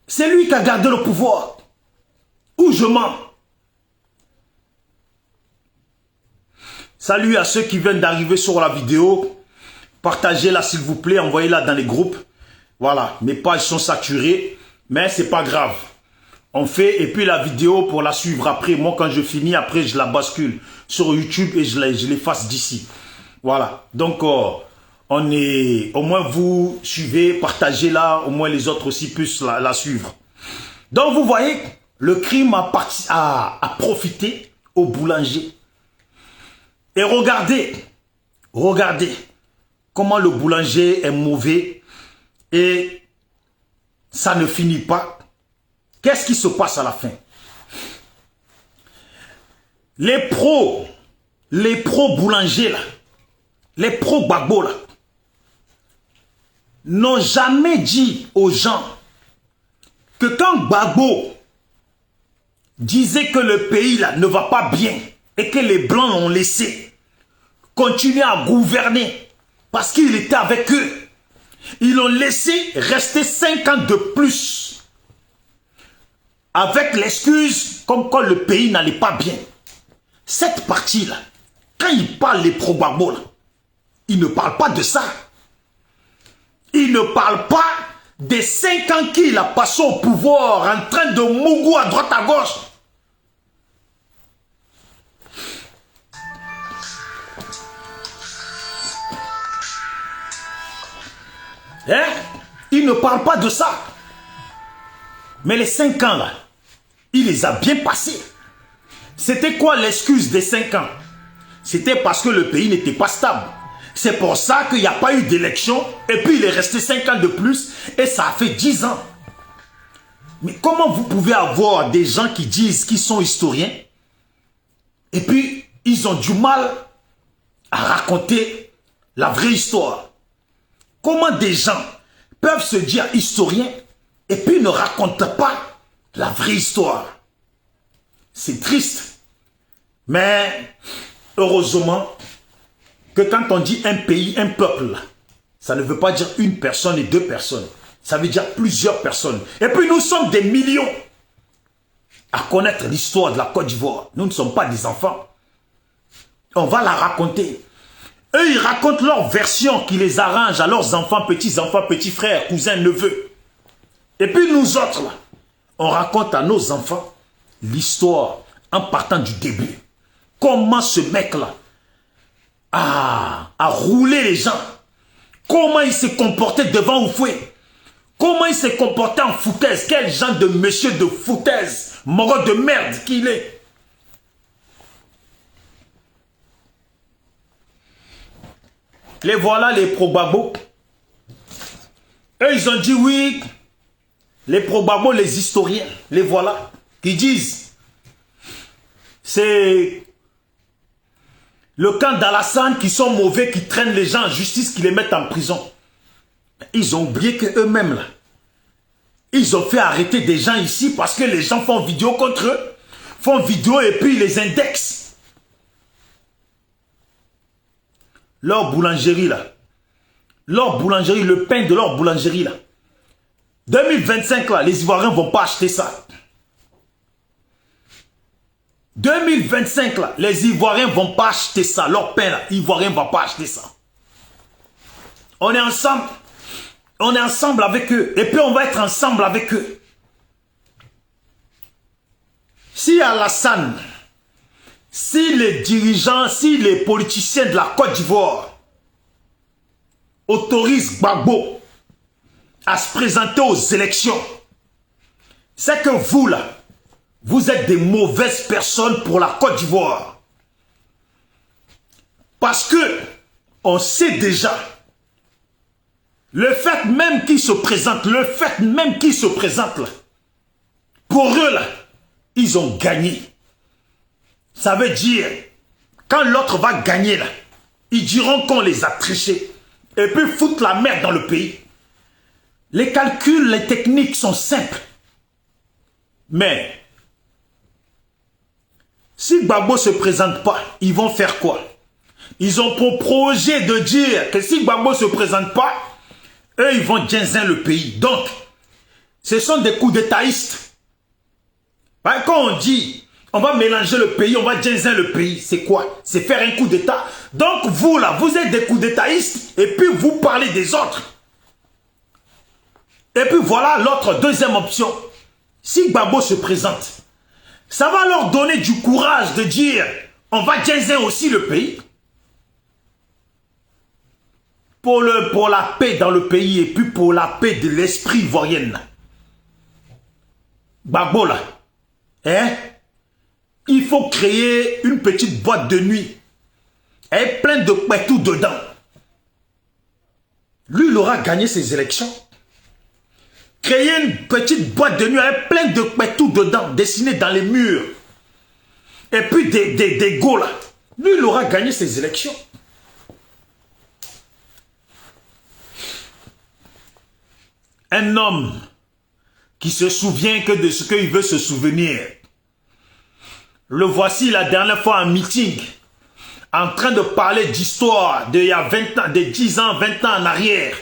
C'est lui qui a gardé le pouvoir. Ou je mens. Salut à ceux qui viennent d'arriver sur la vidéo. Partagez-la s'il vous plaît, envoyez-la dans les groupes. Voilà, mes pages sont saturées, mais c'est pas grave. On fait, et puis la vidéo pour la suivre après. Moi, quand je finis, après, je la bascule sur YouTube et je l'efface d'ici. Voilà. Donc, on est, au moins vous suivez, partagez-la, au moins les autres aussi puissent la suivre. Donc, vous voyez, le crime a profité au boulanger. Et regardez comment le boulanger est mauvais et ça ne finit pas. Qu'est-ce qui se passe à la fin? Les pros boulangers là, les pros Gbagbo là, n'ont jamais dit aux gens que quand Gbagbo disait que le pays là ne va pas bien et que les Blancs l'ont laissé continuer à gouverner parce qu'il était avec eux, ils l'ont laissé rester 5 ans de plus. Avec l'excuse comme quoi le pays n'allait pas bien. Cette partie-là, quand ils parlent les pro-Gbagbo, ils ne parlent pas de ça. Ils ne parlent pas des 5 ans qu'il a passé au pouvoir en train de mougou à droite à gauche. Hein? Ils ne parlent pas de ça. Mais les 5 ans là, il les a bien passés. C'était quoi l'excuse des 5 ans? c'était parce que le pays n'était pas stable. C'est pour ça qu'il n'y a pas eu d'élection et puis il est resté 5 ans de plus et ça a fait 10 ans. Mais comment vous pouvez avoir des gens qui disent qu'ils sont historiens et puis ils ont du mal à raconter la vraie histoire? Comment des gens peuvent se dire historiens et puis ne racontent pas la vraie histoire? C'est triste. Mais heureusement que quand on dit un pays, un peuple, ça ne veut pas dire une personne et 2 personnes. Ça veut dire plusieurs personnes. Et puis nous sommes des millions à connaître l'histoire de la Côte d'Ivoire. Nous ne sommes pas des enfants. On va la raconter. Eux, ils racontent leur version qui les arrange à leurs enfants, petits frères, cousins, neveux. Et puis nous autres, là, on raconte à nos enfants l'histoire en partant du début. Comment ce mec-là a roulé les gens. Comment il s'est comporté devant Oufoué. Comment il s'est comporté en foutaise. Quel genre de monsieur de foutaise, moro de merde qu'il est. Les voilà les pro-Gbagbo. Eux, ils ont dit oui. Les pro-Gbagbo, les historiens, les voilà, qui disent c'est le camp d'Alassane qui sont mauvais, qui traînent les gens en justice, qui les mettent en prison. Ils ont oublié qu'eux-mêmes, là, ils ont fait arrêter des gens ici parce que les gens font vidéo contre eux, font vidéo et puis ils les indexent. Leur boulangerie, là, leur boulangerie, le pain de leur boulangerie, là, 2025, là, les Ivoiriens ne vont pas acheter ça. 2025, là, les Ivoiriens ne vont pas acheter ça. Leur pain, là, Ivoiriens ne vont pas acheter ça. On est ensemble. On est ensemble avec eux. Et puis on va être ensemble avec eux. Si Alassane, si les dirigeants, si les politiciens de la Côte d'Ivoire autorisent Gbagbo à se présenter aux élections, c'est que vous, là, vous êtes des mauvaises personnes pour la Côte d'Ivoire. Parce que on sait déjà, le fait même qu'ils se présentent, là, pour eux, là, ils ont gagné. Ça veut dire, quand l'autre va gagner, là, ils diront qu'on les a trichés. Et puis foutre la merde dans le pays. Les calculs, les techniques sont simples. Mais, si Gbagbo ne se présente pas, ils vont faire quoi? Ils ont pour projet de dire que si Gbagbo ne se présente pas, eux, ils vont ginzer le pays. Donc, ce sont des coups d'étatistes. Quand on dit, on va mélanger le pays, on va ginzer le pays, c'est quoi? C'est faire un coup d'état. Donc, vous, là, vous êtes des coups d'étatistes et puis vous parlez des autres. Et puis voilà l'autre deuxième option. Si Gbagbo se présente, ça va leur donner du courage de dire, on va ginzer aussi le pays. Pour la paix dans le pays et puis pour la paix de l'esprit ivoirien. Gbagbo là, hein? Il faut créer une petite boîte de nuit et plein de pétou dedans. Lui, il aura gagné ses élections. Créer une petite boîte de nuit avec plein de pétou dedans, dessinés dans les murs. Et puis des go là. Lui, il aura gagné ses élections. Un homme qui se souvient que de ce qu'il veut se souvenir. Le voici la dernière fois en meeting, en train de parler d'histoire d'il y a 20 ans, de 10 ans, 20 ans en arrière.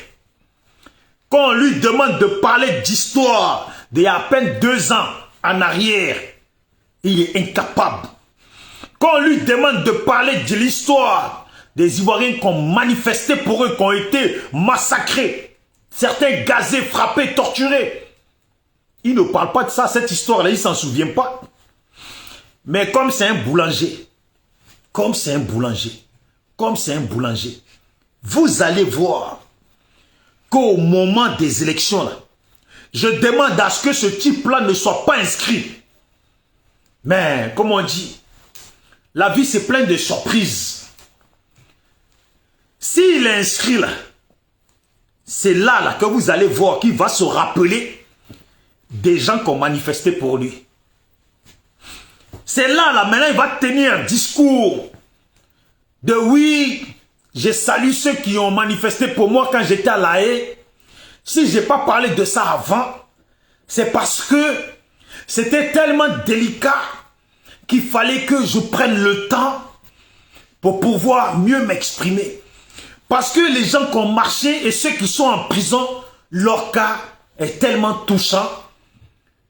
Quand on lui demande de parler d'histoire d'il y a à peine 2 ans en arrière, il est incapable. Quand on lui demande de parler de l'histoire des Ivoiriens qui ont manifesté pour eux, qui ont été massacrés, certains gazés, frappés, torturés. Il ne parle pas de ça, cette histoire-là, il ne s'en souvient pas. Mais comme c'est un boulanger, vous allez voir qu'au moment des élections, là, je demande à ce que ce type-là ne soit pas inscrit. Mais, comme on dit, La vie, c'est plein de surprises. S'il est inscrit là, c'est là que vous allez voir qu'il va se rappeler des gens qui ont manifesté pour lui. C'est là, maintenant, il va tenir un discours de oui, je salue ceux qui ont manifesté pour moi quand j'étais à La Haye. Si je n'ai pas parlé de ça avant, c'est parce que c'était tellement délicat qu'il fallait que je prenne le temps pour pouvoir mieux m'exprimer. Parce que les gens qui ont marché et ceux qui sont en prison, leur cas est tellement touchant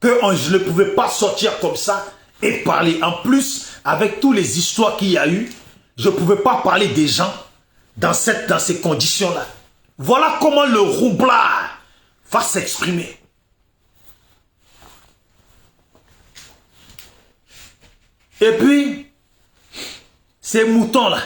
que je ne pouvais pas sortir comme ça et parler. En plus, avec toutes les histoires qu'il y a eu, je ne pouvais pas parler des gens dans ces conditions-là. Voilà comment le roublard va s'exprimer. Et puis, ces moutons-là,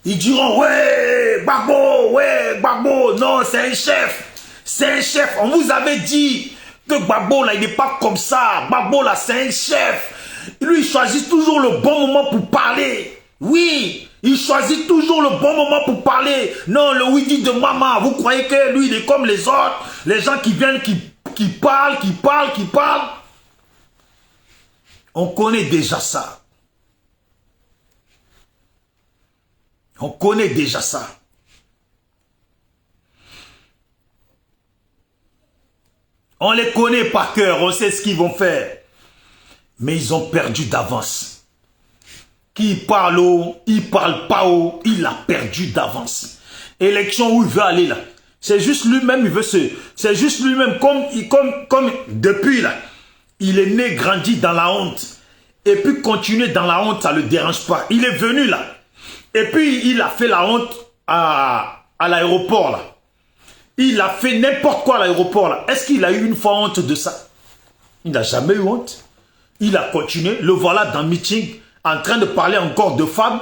ils diront, ouais, Gbagbo, non, c'est un chef. C'est un chef. On vous avait dit que Gbagbo, là, il n'est pas comme ça. Gbagbo, là, c'est un chef. Lui, il choisit toujours le bon moment pour parler. Oui, il choisit toujours le bon moment pour parler. Non, le oui-dit de maman, vous croyez que lui, il est comme les autres. Les gens qui viennent, qui parlent. On connaît déjà ça. On connaît déjà ça. On les connaît par cœur, on sait ce qu'ils vont faire. Mais ils ont perdu d'avance. Qui parle haut, il parle pas haut, il a perdu d'avance. Élection où il veut aller là. C'est juste lui-même, il veut se... C'est juste lui-même, comme depuis là. Il est né, grandi dans la honte. Et puis continuer dans la honte, ça ne le dérange pas. Il est venu là. Et puis, il a fait la honte à l'aéroport, là. Il a fait n'importe quoi à l'aéroport, là. Est-ce qu'il a eu une fois honte de ça? Il n'a jamais eu honte. Il a continué. Le voilà dans le meeting, en train de parler encore de femmes.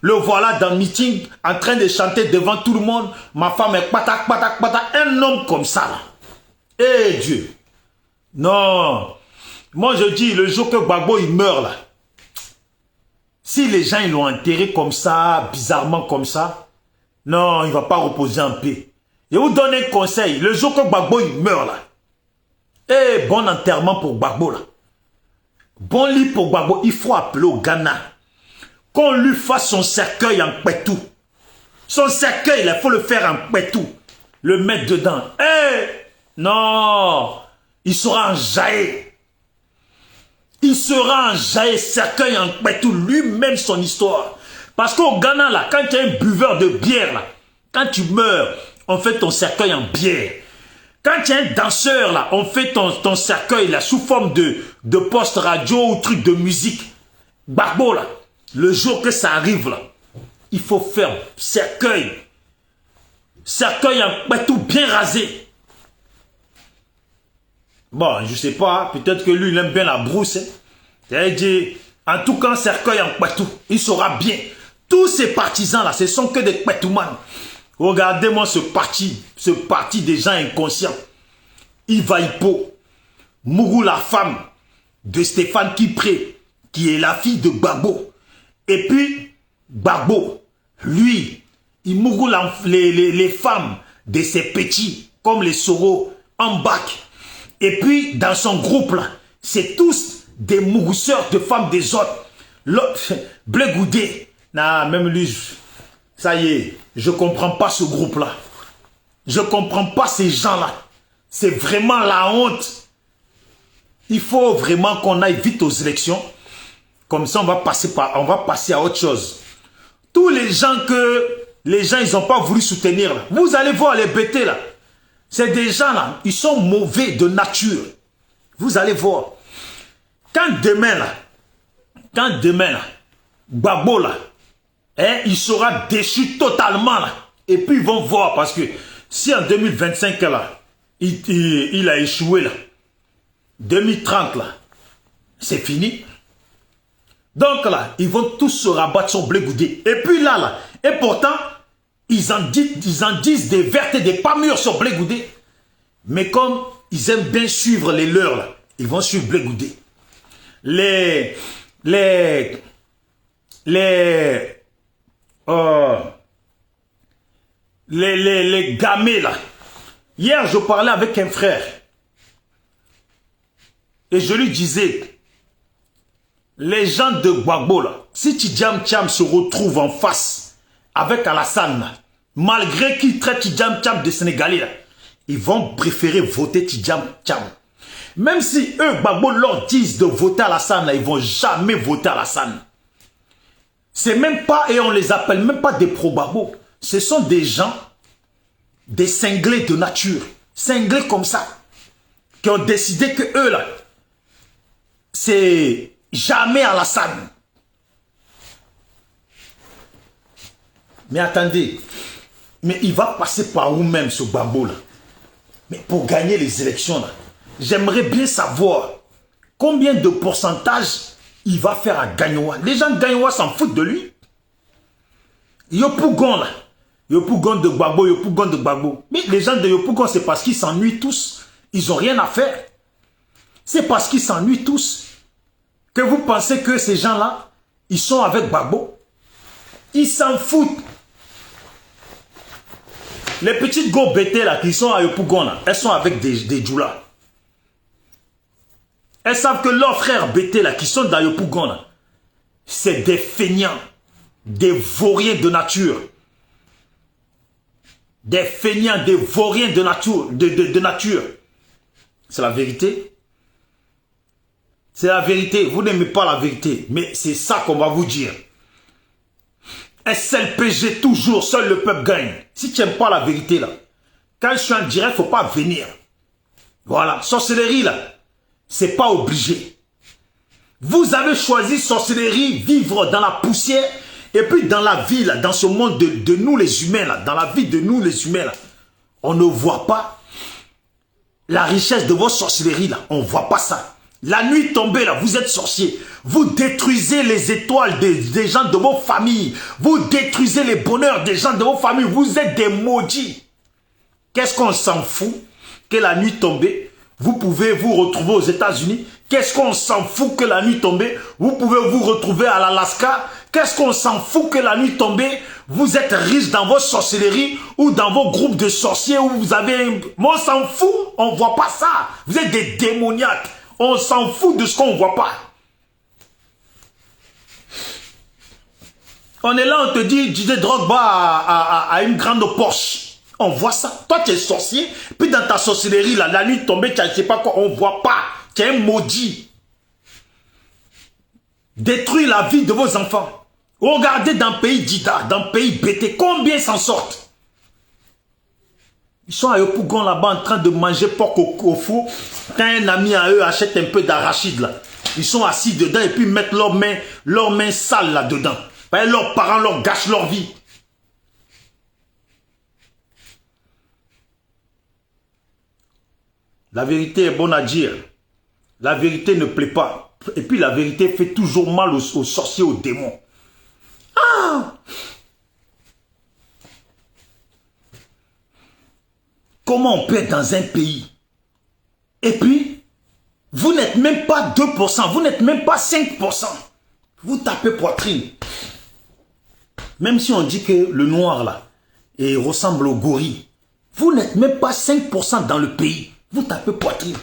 Le voilà dans le meeting, en train de chanter devant tout le monde. Ma femme est patak. Un homme comme ça, là. Eh Dieu. Non. Moi, je dis, le jour que Gbagbo, il meurt, là. Si les gens ils l'ont enterré comme ça, bizarrement comme ça, non, il ne va pas reposer en paix. Je vous donne un conseil, le jour que Gbagbo il meurt là, eh, bon enterrement pour Gbagbo là. Bon lit pour Gbagbo, il faut appeler au Ghana. Qu'on lui fasse son cercueil en pétou. Son cercueil, il faut le faire en pétou. Le mettre dedans. Eh, non, il sera enjaillé. Il sera enjaillé, cercueil en pétou, lui-même son histoire. Parce qu'au Ghana, là, quand tu es un buveur de bière, là, quand tu meurs, on fait ton cercueil en bière. Quand tu es un danseur, là, on fait ton cercueil, là, sous forme de poste radio ou truc de musique. Gbagbo, là, le jour que ça arrive, là, il faut faire cercueil. Cercueil en pétou, bien rasé. Bon, je sais pas, peut-être que lui, il aime bien la brousse. Hein. C'est-à-dire, en tout cas, cercueil en pétou, il saura bien. Tous ces partisans-là, ce sont que des pétoumans. Regardez-moi ce parti des gens inconscients. Iva Hippo, Mougou la femme de Stéphane Kipré, qui est la fille de Gbagbo. Et puis, Gbagbo, lui, il Mougou les femmes de ses petits, comme les Soro, en bac. Et puis, dans son groupe, là, c'est tous des mougousseurs de femmes des autres. L'autre, Blé Goudé, même lui, ça y est, je ne comprends pas ce groupe-là. Je ne comprends pas ces gens-là. C'est vraiment la honte. Il faut vraiment qu'on aille vite aux élections. Comme ça, on va passer à autre chose. Tous les gens ils n'ont pas voulu soutenir, là. Vous allez voir les bêtés, là. C'est des gens là, ils sont mauvais de nature. Vous allez voir. Quand demain là, Gbagbo là, hein, il sera déchu totalement là. Et puis ils vont voir parce que si en 2025 là, il a échoué là, 2030 là, c'est fini. Donc là, ils vont tous se rabattre sur Blé Goudé. Et puis là, et pourtant, ils en disent des vertes et des pas mûres sur Blé Goudé. Mais comme ils aiment bien suivre les leurs, là, ils vont suivre Blé Goudé. Les les gamins là. Hier, je parlais avec un frère. Et je lui disais, les gens de Gbagbo là, si Tidjam Thiam se retrouve en face avec Alassane, là, malgré qu'ils traitent Tidjam Thiam de Sénégalais là, ils vont préférer voter Tidjam Thiam. Même si eux, Gbagbo, leur disent de voter Alassane, là, ils ne vont jamais voter Alassane. C'est même pas, et on les appelle même pas des pro-Gbagbo. Ce sont des gens, des cinglés de nature, cinglés comme ça, qui ont décidé que eux là, c'est jamais Alassane. Mais attendez, mais il va passer par où même ce Gbagbo là? Mais pour gagner les élections là, j'aimerais bien savoir combien de pourcentage il va faire à Gagnoua. Les gens de Gagnoua s'en foutent de lui. Yopougon là, Yopougon de Gbagbo, Yopougon de Gbagbo. Mais les gens de Yopougon, c'est parce qu'ils s'ennuient tous. Ils n'ont rien à faire. C'est parce qu'ils s'ennuient tous que vous pensez que ces gens-là, ils sont avec Gbagbo. Ils s'en foutent. Les petites go bété là qui sont à Yopougon là, elles sont avec des djoulas. Elles savent que leurs frères bété là qui sont dans Yopougon là, c'est des feignants, des vauriens de nature. Des feignants, des vauriens de nature. Nature. C'est la vérité. C'est la vérité. Vous n'aimez pas la vérité. Mais c'est ça qu'on va vous dire. SLPG toujours, seul le peuple gagne. Si tu n'aimes pas la vérité là, quand je suis en direct, il ne faut pas venir. Voilà, sorcellerie là, c'est pas obligé. Vous avez choisi sorcellerie, vivre dans la poussière, et puis dans la vie là, dans ce monde de nous les humains là, dans la vie de nous les humains là, on ne voit pas la richesse de vos sorcelleries là, on ne voit pas ça. La nuit tombée là, vous êtes sorcier. Vous détruisez les étoiles des gens de vos familles. Vous détruisez les bonheurs des gens de vos familles. Vous êtes des maudits. Qu'est-ce qu'on s'en fout que la nuit tombée, vous pouvez vous retrouver aux États-Unis? Qu'est-ce qu'on s'en fout que la nuit tombée, vous pouvez vous retrouver à l'Alaska? Qu'est-ce qu'on s'en fout que la nuit tombée, vous êtes riche dans vos sorcelleries ou dans vos groupes de sorciers où vous avez... Mais on s'en fout, on ne voit pas ça. Vous êtes des démoniaques. On s'en fout de ce qu'on ne voit pas. On est là, on te dit, Didier Drogba a une grande Porsche. On voit ça. Toi, tu es sorcier. Puis dans ta sorcellerie, là, la nuit tombée, tu ne sais pas quoi. On ne voit pas. Tu es un maudit. Détruis la vie de vos enfants. Regardez dans le pays d'Ida, dans le pays BT, combien s'en sortent. Ils sont à Yopougon là-bas en train de manger porc au four. Quand un ami à eux achète un peu d'arachide là, ils sont assis dedans et puis mettent leurs mains sales là-dedans. Leurs parents leur gâchent leur vie. La vérité est bonne à dire. La vérité ne plaît pas. Et puis la vérité fait toujours mal aux sorciers, aux démons. Ah! Comment on peut être dans un pays et puis vous n'êtes même pas 2%, vous n'êtes même pas 5%. Vous tapez poitrine. Même si on dit que le noir là ressemble au gorille, vous n'êtes même pas 5% dans le pays. Vous tapez poitrine.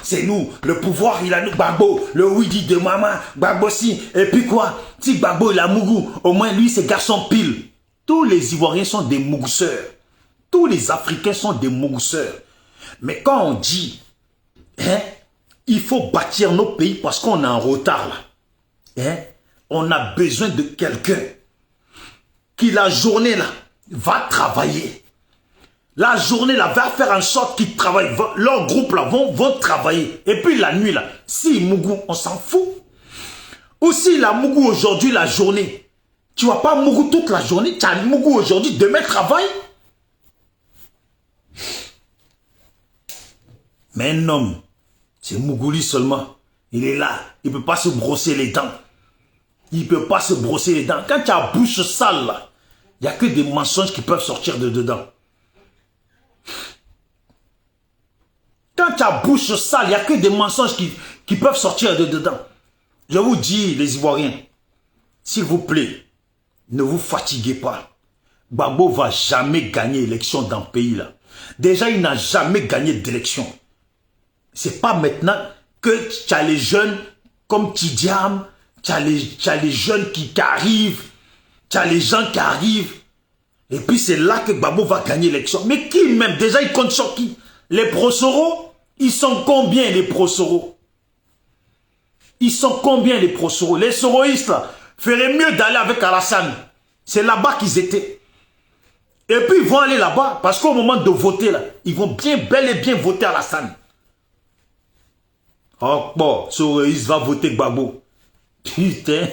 C'est nous, le pouvoir il a nous, Gbagbo, le Ouidi de maman, Gbagbo si, et puis quoi? Si Gbagbo il a Mougou, au moins lui c'est garçon pile. Tous les Ivoiriens sont des mougousseurs. Tous les Africains sont des mougousseurs. Mais quand on dit, hein, il faut bâtir nos pays parce qu'on est en retard là, hein, on a besoin de quelqu'un qui la journée là va travailler. La journée là va faire en sorte qu'ils travaillent. Leur groupe là vont travailler. Et puis la nuit là, si Mougou, on s'en fout. Ou si la Mougou aujourd'hui la journée, tu vas pas Mougou toute la journée, tu as Mougou aujourd'hui, demain travail. Mais un homme, c'est Mougouli seulement. Il est là. Il ne peut pas se brosser les dents. Il ne peut pas se brosser les dents. Quand tu as la bouche sale, là, il n'y a que des mensonges qui peuvent sortir de dedans. Quand tu as la bouche sale, il n'y a que des mensonges qui peuvent sortir de dedans. Je vous dis, les Ivoiriens, s'il vous plaît, ne vous fatiguez pas. Gbagbo va jamais gagner l'élection dans le pays là. Déjà, il n'a jamais gagné d'élection. C'est pas maintenant que tu as les jeunes comme Tidiam, tu as les jeunes qui arrivent, tu as les gens qui arrivent. Et puis c'est là que Gbagbo va gagner l'élection. Mais qui même? Déjà, il compte sur qui? Les Prosoro? Ils sont combien les Prosoro? Ils sont combien les Prosoro? Les soroïstes là feraient mieux d'aller avec Alassane. C'est là-bas qu'ils étaient. Et puis ils vont aller là-bas parce qu'au moment de voter là, ils vont bel et bien voter Alassane. Oh bon, soroïste va voter Gbagbo. Putain.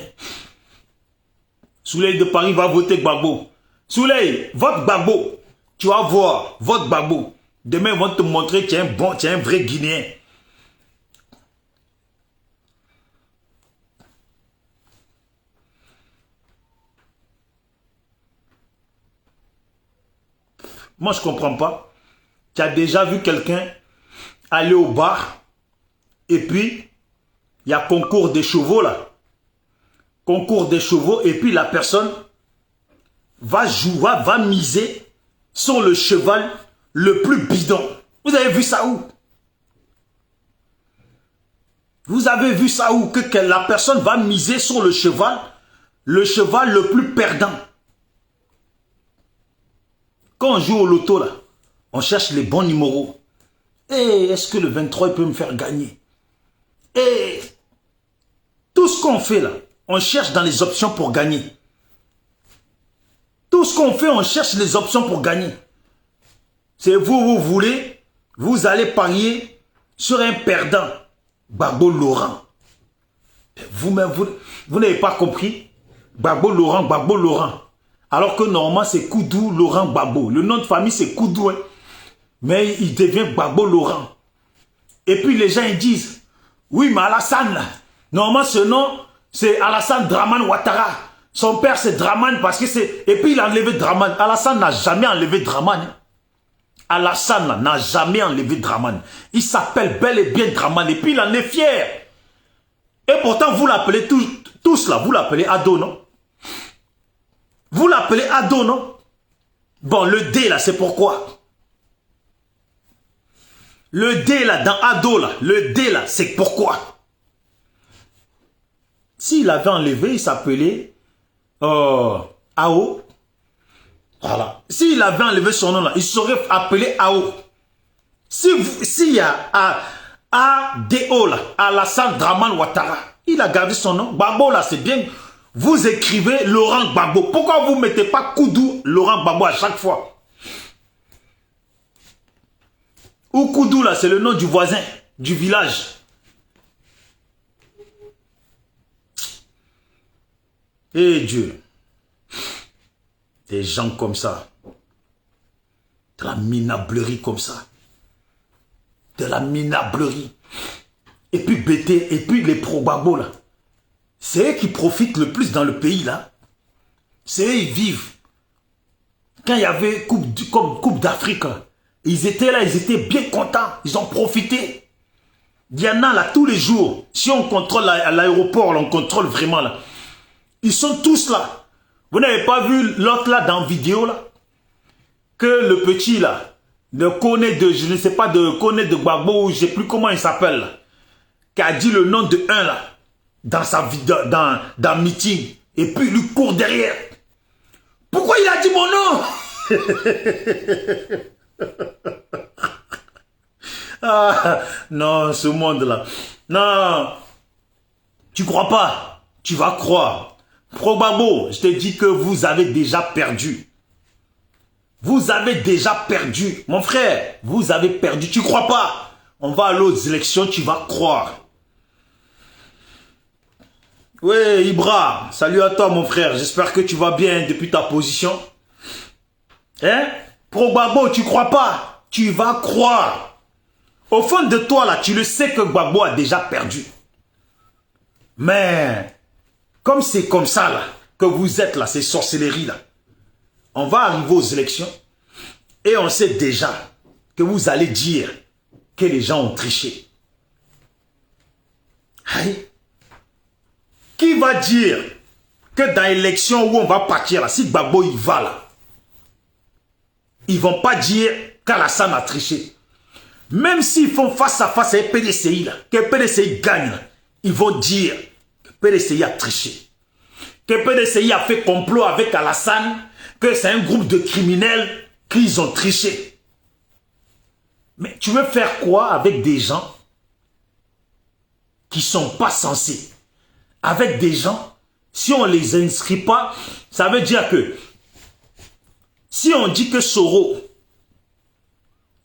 Souley de Paris va voter Gbagbo. Souley, vote Gbagbo. Tu vas voir, vote Gbagbo. Demain, ils vont te montrer que tu es un vrai Guinéen. Moi, je ne comprends pas. Tu as déjà vu quelqu'un aller au bar et puis, il y a concours des chevaux là. Concours des chevaux et puis la personne va jouer, va miser sur le cheval le plus bidon. Vous avez vu ça où? Vous avez vu ça où? Que la personne va miser sur le cheval le plus perdant. Quand on joue au loto, là, on cherche les bons numéros. Et est-ce que le 23 il peut me faire gagner? Et tout ce qu'on fait là, on cherche dans les options pour gagner. Tout ce qu'on fait, on cherche les options pour gagner. C'est vous voulez, vous allez parier sur un perdant. Gbagbo Laurent. Vous-même, vous n'avez pas compris. Gbagbo Laurent. Alors que normalement, c'est Koudou Laurent Gbagbo. Le nom de famille, c'est Koudou. Hein. Mais il devient Gbagbo Laurent. Et puis les gens ils disent, oui, mais Alassane, là, normalement, ce nom, c'est Alassane Draman Ouattara. Son père, c'est Draman parce que c'est... Et puis il a enlevé Draman. Alassane n'a jamais enlevé Draman. Hein. Alassane n'a jamais enlevé Draman. Il s'appelle bel et bien Draman. Et puis il en est fier. Et pourtant, vous l'appelez tous là, vous l'appelez Ado, non? Vous l'appelez Ado, non? Bon, le D là, c'est pourquoi? Le D là, dans Ado là, le D là, c'est pourquoi? S'il avait enlevé, il s'appelait Ao. Voilà. S'il avait enlevé son nom là, il serait appelé Ao. S'il y a A-D-O là, Alassane Draman Ouattara, il a gardé son nom. Gbagbo là, c'est bien. Vous écrivez Laurent Gbagbo. Pourquoi vous ne mettez pas Koudou Laurent Gbagbo à chaque fois? Ou Koudou là, c'est le nom du voisin, du village. Eh Dieu. Des gens comme ça. De la minablerie comme ça. De la minablerie. Et puis BT, et puis les pro-Gbagbo là. C'est eux qui profitent le plus dans le pays là. C'est eux qui vivent. Quand il y avait Coupe d'Afrique, ils étaient là, ils étaient bien contents. Ils ont profité. Il y en a là tous les jours. Si on contrôle à l'aéroport, on contrôle vraiment là. Ils sont tous là. Vous n'avez pas vu l'autre là dans la vidéo là? Que le petit là, je ne sais pas, de Gbagbo, je ne sais plus comment il s'appelle là, qui a dit le nom de un là, dans sa vidéo, dans le meeting, et puis il lui court derrière. Pourquoi il a dit mon nom? Ah, non, ce monde là. Non, tu crois pas, tu vas croire. Pro-Gbagbo, je te dis que vous avez déjà perdu. Vous avez déjà perdu. Mon frère, vous avez perdu. Tu crois pas? On va aller aux élections, tu vas croire. Oui, Ibra, salut à toi mon frère. J'espère que tu vas bien depuis ta position. Hein? Pro-Gbagbo, tu crois pas? Tu vas croire. Au fond de toi là, tu le sais que Gbagbo a déjà perdu. Mais... comme c'est comme ça, là, que vous êtes là, ces sorcelleries, là, on va arriver aux élections et on sait déjà que vous allez dire que les gens ont triché. Aïe. Qui va dire que dans l'élection où on va partir là, si Gbagbo il va là, ils ne vont pas dire qu'Alassane a triché. Même s'ils font face à face avec PDCI là, que PDCI gagne là, ils vont dire que PDCI a triché. Que PDCI a fait complot avec Alassane, que c'est un groupe de criminels qu'ils ont triché. Mais tu veux faire quoi avec des gens qui ne sont pas censés? Avec des gens, si on ne les inscrit pas, ça veut dire que si on dit que Soro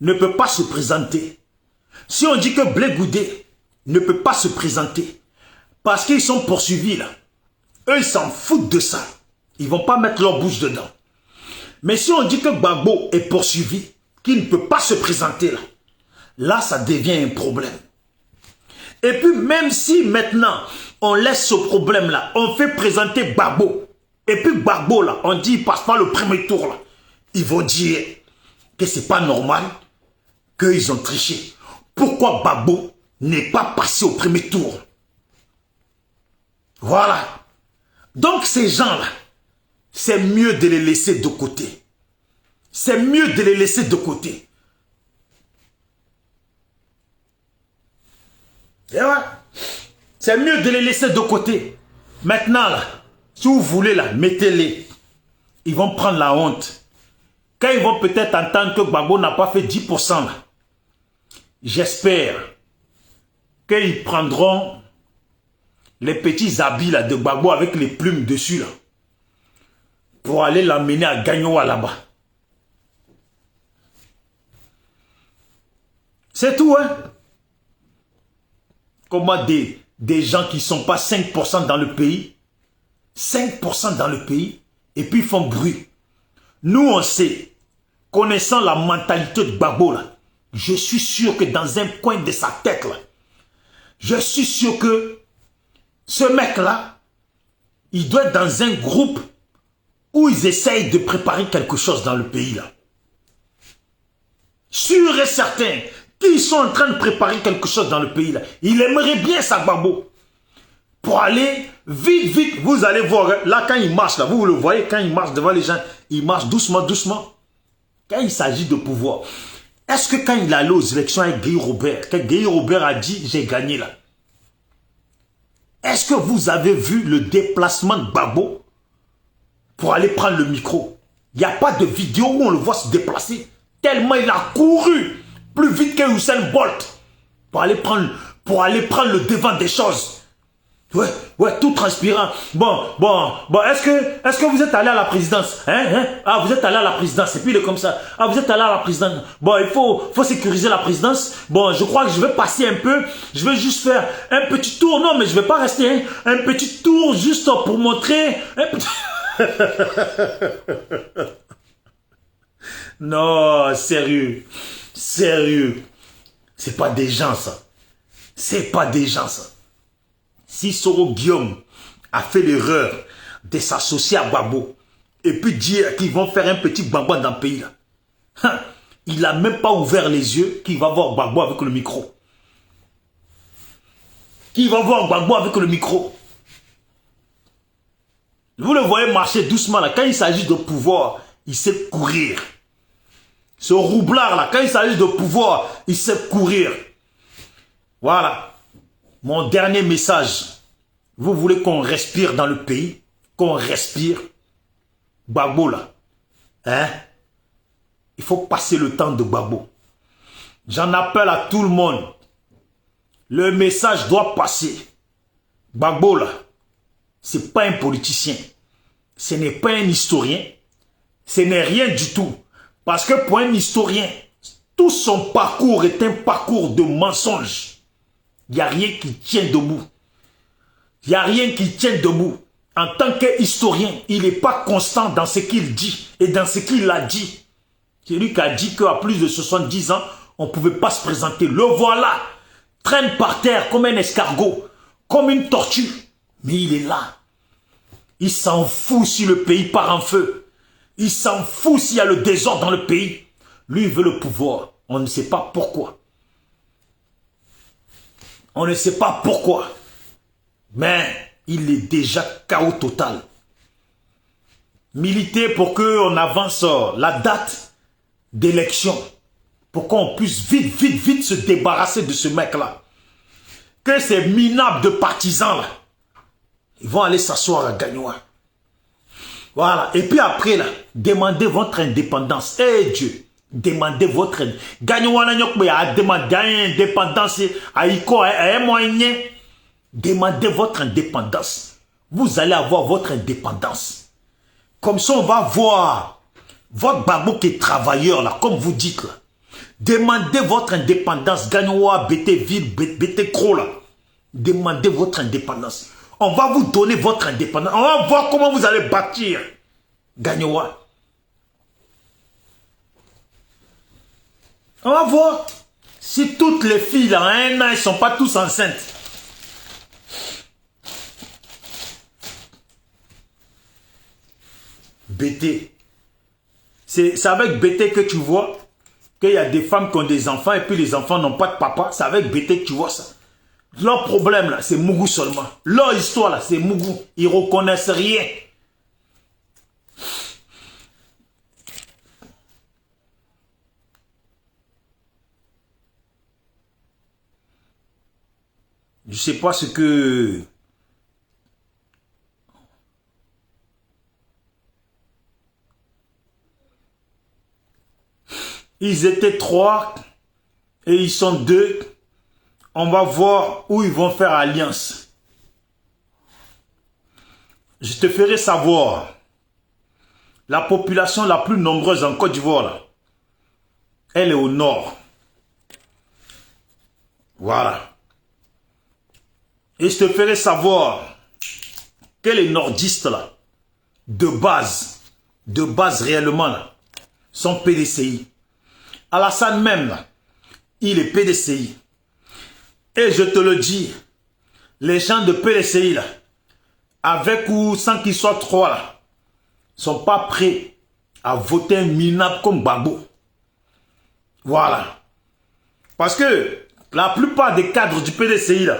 ne peut pas se présenter, si on dit que Blé Goudé ne peut pas se présenter, parce qu'ils sont poursuivis là, eux ils s'en foutent de ça. Ils ne vont pas mettre leur bouche dedans. Mais si on dit que Gbagbo est poursuivi, qu'il ne peut pas se présenter là, là ça devient un problème. Et puis même si maintenant on laisse ce problème là, on fait présenter Gbagbo, et puis Gbagbo là, on dit il passe pas le premier tour là, ils vont dire que c'est pas normal, qu'ils ont triché. Pourquoi Gbagbo n'est pas passé au premier tour? Voilà. Donc ces gens-là, c'est mieux de les laisser de côté. C'est mieux de les laisser de côté. Et voilà. C'est mieux de les laisser de côté. Maintenant, là, si vous voulez, là, mettez-les. Ils vont prendre la honte. Quand ils vont peut-être entendre que Gbagbo n'a pas fait 10%, là, j'espère qu'ils prendront les petits habits là, de Gbagbo avec les plumes dessus, là, pour aller l'emmener à Gagnoa là-bas. C'est tout, hein? Comment des gens qui ne sont pas 5% dans le pays, 5% dans le pays, et puis font bruit. Nous, on sait, connaissant la mentalité de Gbagbo, là, je suis sûr que dans un coin de sa tête, là, je suis sûr que ce mec-là, il doit être dans un groupe où ils essayent de préparer quelque chose dans le pays, là. Sûr et certain qu'ils sont en train de préparer quelque chose dans le pays, là. Il aimerait bien ça, Gbagbo. Pour aller vite, vite, vous allez voir, là, quand il marche, là, vous le voyez, quand il marche devant les gens, il marche doucement, doucement. Quand il s'agit de pouvoir, est-ce que quand il allait aux élections avec Guy Robert, que Guy Robert a dit, j'ai gagné là, est-ce que vous avez vu le déplacement de Gbagbo pour aller prendre le micro? Il n'y a pas de vidéo où on le voit se déplacer. Tellement il a couru plus vite que Usain Bolt pour aller prendre le devant des choses. Ouais, tout transpirant. Bon, est-ce que vous êtes allé à la présidence? Ah, vous êtes allé à la présidence. Et puis il est comme ça. Ah, vous êtes allé à la présidence. Bon, il faut sécuriser la présidence. Bon, je crois que je vais passer un peu. Je vais juste faire un petit tour. Non, mais je vais pas rester. Hein. Un petit tour juste pour montrer. Non, sérieux. Sérieux. C'est pas des gens, ça. C'est pas des gens, ça. Si Soro Guillaume a fait l'erreur de s'associer à Gbagbo et puis dire qu'ils vont faire un petit Gbagbo dans le pays, là, il n'a même pas ouvert les yeux qu'il va voir Gbagbo avec le micro. Qui va voir Gbagbo avec le micro. Vous le voyez marcher doucement là. Quand il s'agit de pouvoir, il sait courir. Ce roublard là, quand il s'agit de pouvoir, il sait courir. Voilà. Mon dernier message. Vous voulez qu'on respire dans le pays? Qu'on respire? Gbagbo là. Hein? Il faut passer le temps de Gbagbo. J'en appelle à tout le monde. Le message doit passer. Gbagbo là. C'est pas un politicien. Ce n'est pas un historien. Ce n'est rien du tout. Parce que pour un historien, tout son parcours est un parcours de mensonges. Il n'y a rien qui tient debout. Il n'y a rien qui tient debout. En tant qu'historien, il n'est pas constant dans ce qu'il dit et dans ce qu'il a dit. C'est lui qui a dit qu'à plus de 70 ans, on ne pouvait pas se présenter. Le voilà, traîne par terre comme un escargot, comme une tortue. Mais il est là. Il s'en fout si le pays part en feu. Il s'en fout s'il y a le désordre dans le pays. Lui, il veut le pouvoir. On ne sait pas pourquoi. On ne sait pas pourquoi. Mais il est déjà chaos total. militer pour qu'on avance la date d'élection. Pour qu'on puisse vite se débarrasser de ce mec-là. Que ces minables de partisans là, ils vont aller s'asseoir à Gagnoua. Voilà. Et puis après là, demandez votre indépendance. Eh Dieu, demandez votre indépendance. Gagnoua n'a pas demandé indépendance. Demandez votre indépendance. Vous allez avoir votre indépendance. Comme ça, on va voir votre babou qui est travailleur là, comme vous dites là. Demandez votre indépendance. Gagnoua, BT Ville, BT Cro là. Demandez votre indépendance. On va vous donner votre indépendance. On va voir comment vous allez bâtir Gagnoua. On va voir si toutes les filles là, à 1 an, elles ne sont pas tous enceintes. BT. C'est avec BT que tu vois qu'il y a des femmes qui ont des enfants et puis les enfants n'ont pas de papa. C'est avec BT que tu vois ça. Leur problème là, c'est Mougou seulement. Leur histoire là, c'est Mougou. Ils ne reconnaissent rien. Je ne sais pas ce que... Ils étaient 3 et ils sont 2. On va voir où ils vont faire alliance. Je te ferai savoir. La population la plus nombreuse en Côte d'Ivoire, elle est au nord. Voilà. Et je te ferai savoir que les nordistes là, de base réellement là, sont PDCI. Alassane même là, il est PDCI. Et je te le dis, les gens de PDCI là, avec ou sans qu'ils soient 3 là, sont pas prêts à voter un minable comme Gbagbo. Voilà. Parce que la plupart des cadres du PDCI là,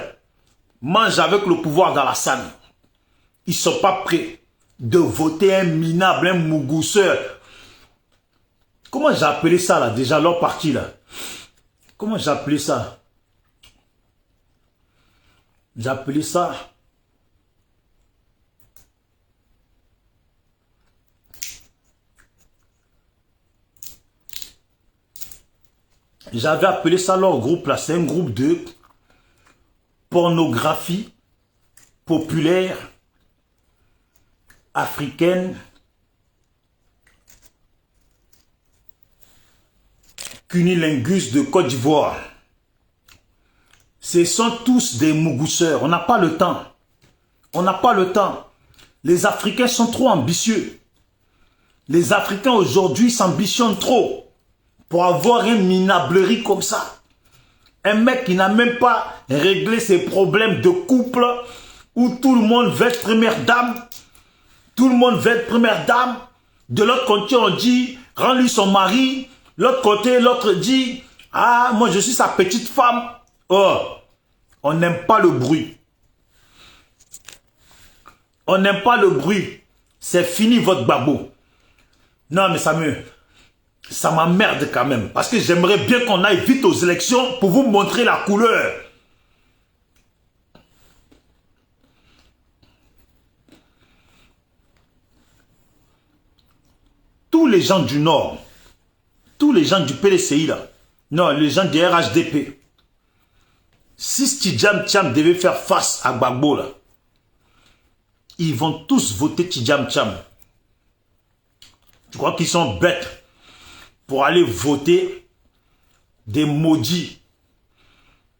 mangent avec le pouvoir d'Alassane. Ils ne sont pas prêts de voter un minable, un mougousseur. Comment j'ai appelé ça là, déjà, leur parti là? Comment j'ai appelé ça? J'ai appelé ça... J'avais appelé ça leur groupe là, c'est un groupe de pornographie populaire africaine cunilingus de Côte d'Ivoire. Ce sont tous des mougousseurs. On n'a pas le temps. On n'a pas le temps. Les Africains sont trop ambitieux. Les Africains aujourd'hui s'ambitionnent trop pour avoir une minablerie comme ça. Un mec qui n'a même pas réglé ses problèmes de couple où tout le monde veut être première dame. Tout le monde veut être première dame. De l'autre côté, on dit, rends-lui son mari. L'autre côté, l'autre dit, ah, moi je suis sa petite femme. Oh, on n'aime pas le bruit. On n'aime pas le bruit. C'est fini votre babo. Non, mais ça m'emmerde quand même. Parce que j'aimerais bien qu'on aille vite aux élections pour vous montrer la couleur. Tous les gens du Nord, tous les gens du PDCI là, non, les gens du RHDP, si Tidjam Tcham devait faire face à Gbagbo là, ils vont tous voter Tidjam Tcham. Tu crois qu'ils sont bêtes pour aller voter des maudits,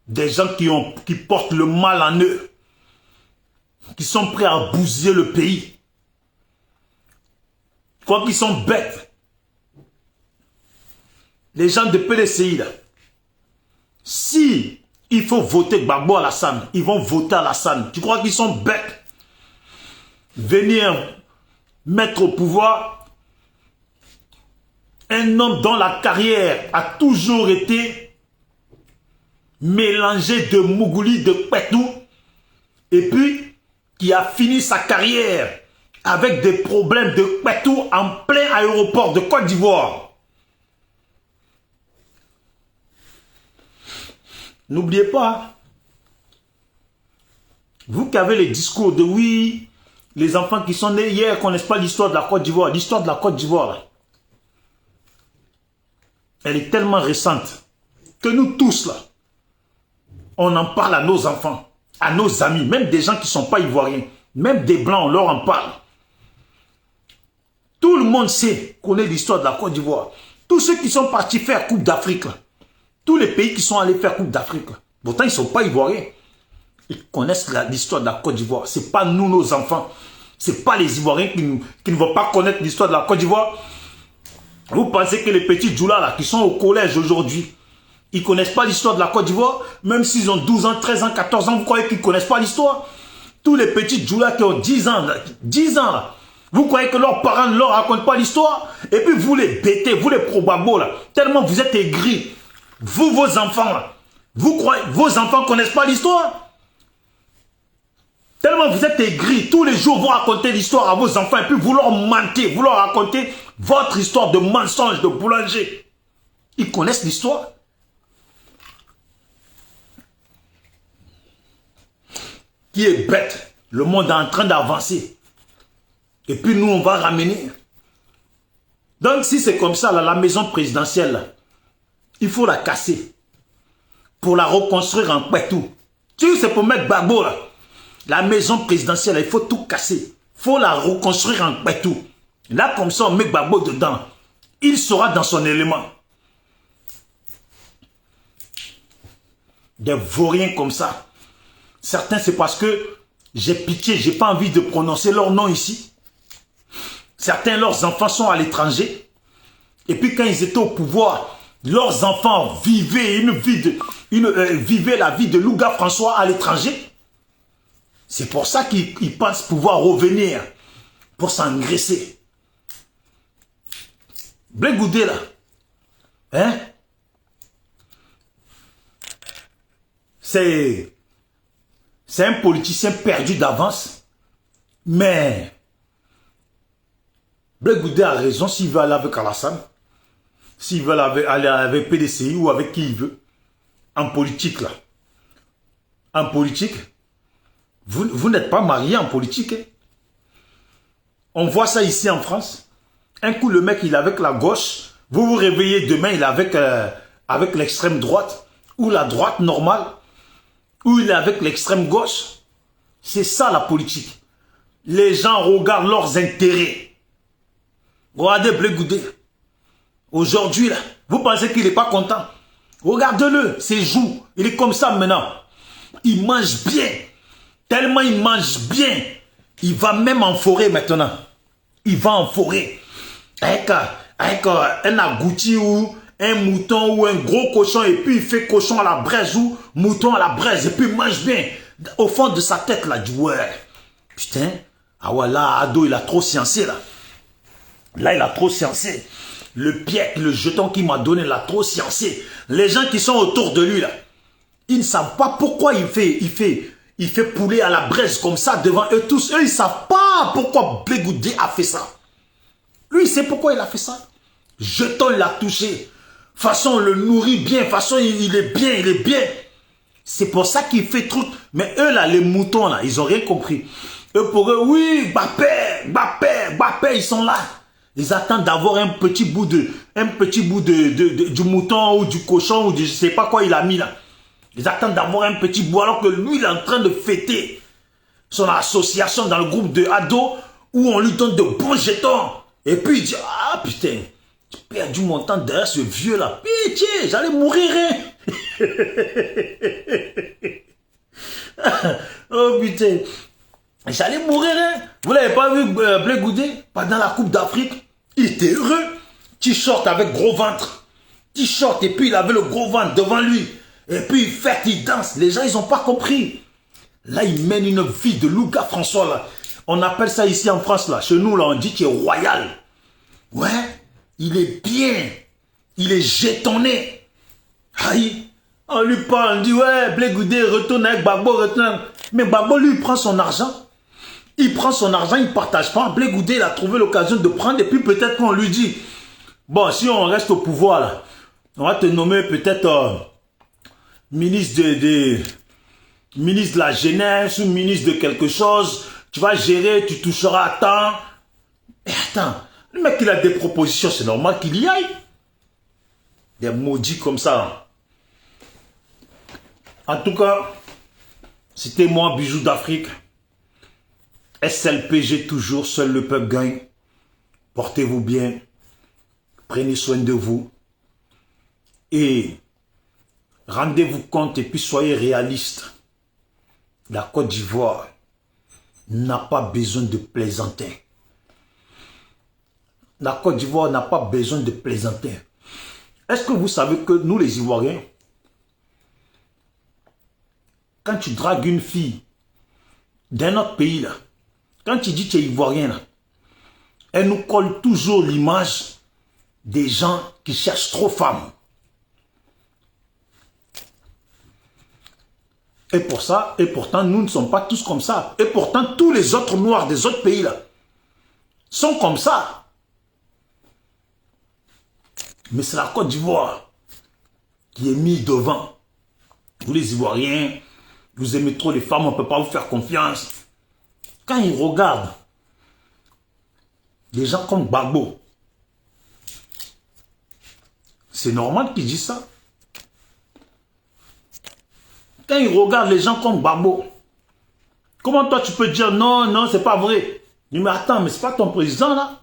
des gens qui portent le mal en eux, qui sont prêts à bousiller le pays. Tu crois qu'ils sont bêtes? Les gens de PDCI là, si il faut voter Gbagbo Alassane, ils vont voter Alassane. Tu crois qu'ils sont bêtes? Venir mettre au pouvoir un homme dont la carrière a toujours été mélangée de Mougouli, de Petou, et puis qui a fini sa carrière avec des problèmes de partout en plein aéroport de Côte d'Ivoire. N'oubliez pas, vous qui avez les discours de oui, les enfants qui sont nés hier ne connaissent pas l'histoire de la Côte d'Ivoire. L'histoire de la Côte d'Ivoire, elle est tellement récente que nous tous, là, on en parle à nos enfants, à nos amis, même des gens qui ne sont pas ivoiriens, même des blancs, on leur en parle. Tout le monde sait, connaît l'histoire de la Côte d'Ivoire. Tous ceux qui sont partis faire Coupe d'Afrique, tous les pays qui sont allés faire Coupe d'Afrique, pourtant ils ne sont pas ivoiriens. Ils connaissent l'histoire de la Côte d'Ivoire. Ce n'est pas nous, nos enfants. Ce n'est pas les Ivoiriens qui ne vont pas connaître l'histoire de la Côte d'Ivoire. Vous pensez que les petits Djoula là, qui sont au collège aujourd'hui, ils ne connaissent pas l'histoire de la Côte d'Ivoire? Même s'ils ont 12 ans, 13 ans, 14 ans, vous croyez qu'ils ne connaissent pas l'histoire? Tous les petits Djoula qui ont 10 ans, là, vous croyez que leurs parents ne leur racontent pas l'histoire? Et puis vous les bêtez, vous les probabos là, tellement vous êtes aigris. Vous, vos enfants là, vous croyez, vos enfants ne connaissent pas l'histoire? Tellement vous êtes aigris, tous les jours vous racontez l'histoire à vos enfants et puis vous leur mentez, vous leur racontez votre histoire de mensonge, de boulanger. Ils connaissent l'histoire. Qui est bête? Le monde est en train d'avancer. Et puis nous, on va ramener. Donc si c'est comme ça, là, la maison présidentielle, là, il faut la casser. Pour la reconstruire en Pétou. Tu sais, c'est pour mettre Gbagbo, là. La maison présidentielle, il faut tout casser. Il faut la reconstruire en Pétou. Là, comme ça, on met Gbagbo dedans. Il sera dans son élément. Des vauriens comme ça. Certains, c'est parce que j'ai pitié, j'ai pas envie de prononcer leur nom ici. Certains, leurs enfants sont à l'étranger. Et puis quand ils étaient au pouvoir, leurs enfants vivaient vivaient la vie de Louga François à l'étranger. C'est pour ça qu'ils pensent pouvoir revenir pour s'engraisser. Blé Goudé là, hein? C'est un politicien perdu d'avance, mais Blé Goudé a raison s'il veut aller avec Alassane, s'il veut aller avec PDCI ou avec qui il veut, en politique là. En politique, vous n'êtes pas marié en politique. Hein? On voit ça ici en France. Un coup, le mec, il est avec la gauche. Vous vous réveillez demain, il est avec l'extrême droite. Ou la droite normale. Ou il est avec l'extrême gauche. C'est ça la politique. Les gens regardent leurs intérêts. Regardez Blé Goudé. Aujourd'hui, là, vous pensez qu'il n'est pas content? Regardez-le, ses joues. Il est comme ça maintenant. Il mange bien. Tellement il mange bien, il va même en forêt maintenant. Il va en forêt. Avec un agouti ou un mouton ou un gros cochon et puis il fait cochon à la braise ou mouton à la braise et puis il mange bien. Au fond de sa tête là, il dit ouais. Putain, ah ouais là, Ado il a trop sciencé là. Là il a trop sciencé. Le pied, le jeton qu'il m'a donné, il a trop sciencé. Les gens qui sont autour de lui là, ils ne savent pas pourquoi il fait poulet à la braise comme ça devant eux tous. Eux, ils ne savent pas pourquoi Blé Goudé a fait ça. Lui, il sait pourquoi il a fait ça. Jeton, il l'a touché. Façon, on le nourrit bien. Façon, il est bien, il est bien. C'est pour ça qu'il fait truc. Mais eux, là, les moutons, là, ils n'ont rien compris. Eux, pour eux, oui, Mbappé, ils sont là. Ils attendent d'avoir un petit bout du mouton ou du cochon ou du je ne sais pas quoi il a mis là. Ils attendent d'avoir un petit bout alors que lui, il est en train de fêter son association dans le groupe de Ado où on lui donne de bons jetons. Et puis il dit, ah putain, j'ai perdu mon temps derrière ce vieux là. Pitié, j'allais mourir. Hein? Oh putain, j'allais mourir. Hein? Vous l'avez pas vu Blé Goudé pendant la Coupe d'Afrique? Il était heureux. T-shirt avec gros ventre. T-shirt et puis il avait le gros ventre devant lui. Et puis il fête, il danse. Les gens, ils n'ont pas compris. Là, il mène une vie de Louga François. Là. On appelle ça ici en France. Là. Chez nous, là, on dit qu'il est royal. Ouais, il est bien. Il est jetonné. Aïe. On lui parle, on dit, ouais, Blé Goudé, retourne avec Gbagbo, retourne. Mais Gbagbo, lui, il prend son argent. Il prend son argent, il ne partage pas. Blé Goudé, il a trouvé l'occasion de prendre et puis peut-être qu'on lui dit, bon, si on reste au pouvoir, là, on va te nommer peut-être ministre ministre de la jeunesse ou ministre de quelque chose. Tu vas gérer, tu toucheras à temps. Et attends, le mec, il a des propositions, c'est normal qu'il y aille. Des maudits comme ça. En tout cas, c'était moi, Bijou d'Afrique. SLPG toujours, seul le peuple gagne. Portez-vous bien. Prenez soin de vous. Et rendez-vous compte et puis soyez réalistes. La Côte d'Ivoire n'a pas besoin de plaisanter. La Côte d'Ivoire n'a pas besoin de plaisanter. Est-ce que vous savez que nous les Ivoiriens, quand tu dragues une fille d'un autre pays, là, quand tu dis que tu es Ivoirien, là, elle nous colle toujours l'image des gens qui cherchent trop femme. Et pour ça, et pourtant, nous ne sommes pas tous comme ça. Et pourtant, tous les autres noirs des autres pays, là, sont comme ça. Mais c'est la Côte d'Ivoire qui est mise devant. Vous les Ivoiriens, vous aimez trop les femmes, on ne peut pas vous faire confiance. Quand ils regardent des gens comme Gbagbo, c'est normal qu'ils disent ça. Quand ils regardent les gens comme Gbagbo, comment toi tu peux dire non, non, c'est pas vrai? Mais attends, mais c'est pas ton président là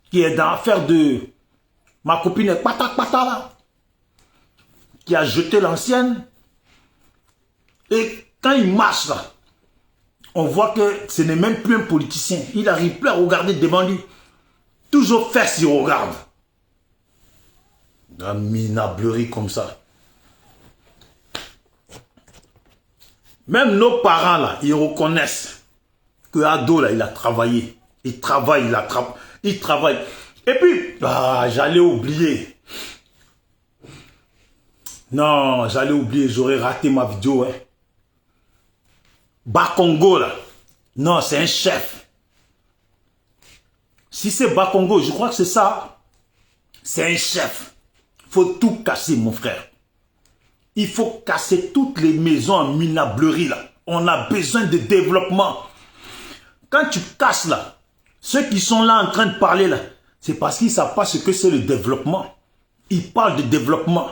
qui est dans l'affaire de ma copine Pata là, qui a jeté l'ancienne. Et quand il marche là, on voit que ce n'est même plus un politicien. Il n'arrive plus à regarder devant lui. Toujours faire s'il regarde. La minablerie comme ça. Même nos parents là, ils reconnaissent que Ado là, il a travaillé. Il travaille, il travaille. Et puis, j'allais oublier. Non, j'allais oublier, j'aurais raté ma vidéo. Hein. Bakongo là, non, c'est un chef. Si c'est Bakongo, je crois que c'est ça. C'est un chef. Il faut tout casser, mon frère. Il faut casser toutes les maisons en minablerie là. On a besoin de développement. Quand tu casses là, ceux qui sont là en train de parler là, c'est parce qu'ils ne savent pas ce que c'est le développement. Ils parlent de développement.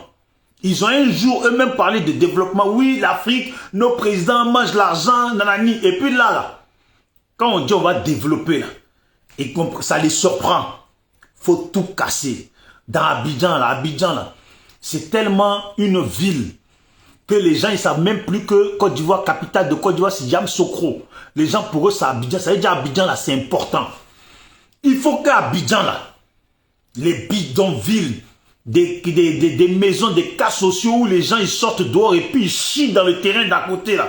Ils ont un jour eux-mêmes parlé de développement. Oui, l'Afrique, nos présidents mangent l'argent, nanani. Et puis là, quand on dit on va développer là, et ça les surprend, faut tout casser. Dans Abidjan là, c'est tellement une ville que les gens ils savent même plus que Côte d'Ivoire, capitale de Côte d'Ivoire, c'est Yamoussoukro. Les gens pour eux c'est Abidjan. Ça veut dire Abidjan là, c'est important. Il faut qu'à Abidjan là, les bidonvilles, des maisons, des cas sociaux où les gens ils sortent dehors et puis ils chient dans le terrain d'à côté là.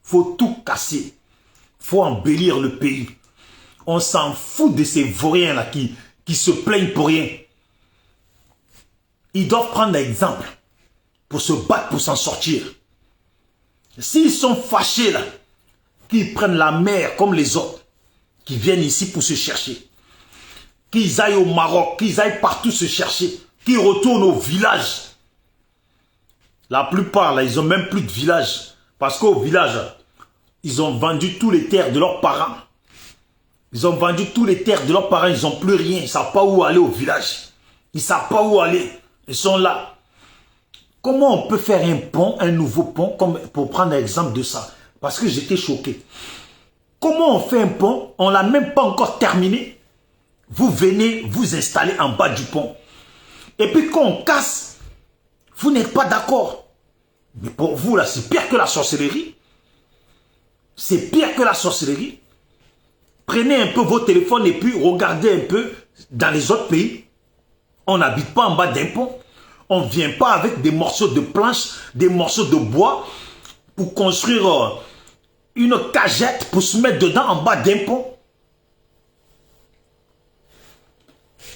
Faut tout casser. Faut embellir le pays. On s'en fout de ces vauriens là qui se plaignent pour rien. Ils doivent prendre l'exemple pour se battre, pour s'en sortir. S'ils sont fâchés là, qu'ils prennent la mer comme les autres, qui viennent ici pour se chercher, qu'ils aillent au Maroc, qu'ils aillent partout se chercher, qu'ils retournent au village. La plupart là, ils n'ont même plus de village. Parce qu'au village, ils ont vendu tous les terres de leurs parents. Ils ont vendu tous les terres de leurs parents, ils n'ont plus rien. Ils ne savent pas où aller au village. Ils ne savent pas où aller. Ils sont là. Comment on peut faire un pont, un nouveau pont, comme pour prendre l'exemple de ça? Parce que j'étais choqué. Comment on fait un pont? On ne l'a même pas encore terminé. Vous venez vous installer en bas du pont. Et puis quand on casse, vous n'êtes pas d'accord. Mais pour vous, là, c'est pire que la sorcellerie. C'est pire que la sorcellerie. Prenez un peu vos téléphones et puis regardez un peu dans les autres pays. On n'habite pas en bas d'un pont. On ne vient pas avec des morceaux de planches, des morceaux de bois pour construire une cagette pour se mettre dedans en bas d'un pont.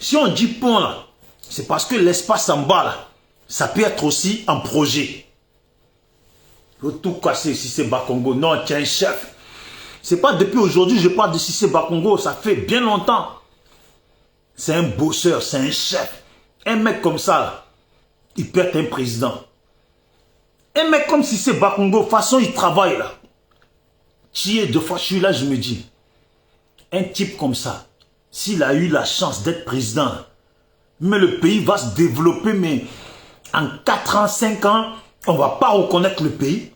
Si on dit pont là, c'est parce que l'espace en bas là, ça peut être aussi un projet. faut tout casser, Cissé Bakongo. Non, tu es un chef. C'est pas depuis aujourd'hui je parle de Cissé Bakongo, ça fait bien longtemps. C'est un bosseur, c'est un chef. Un mec comme ça, là, il peut être un président. Un mec comme Cissé Bakongo, de toute façon, il travaille là. Tu es deux fois, je suis là, je me dis, un type comme ça, s'il a eu la chance d'être président, mais le pays va se développer, mais en 4 ans, 5 ans, on ne va pas reconnaître le pays.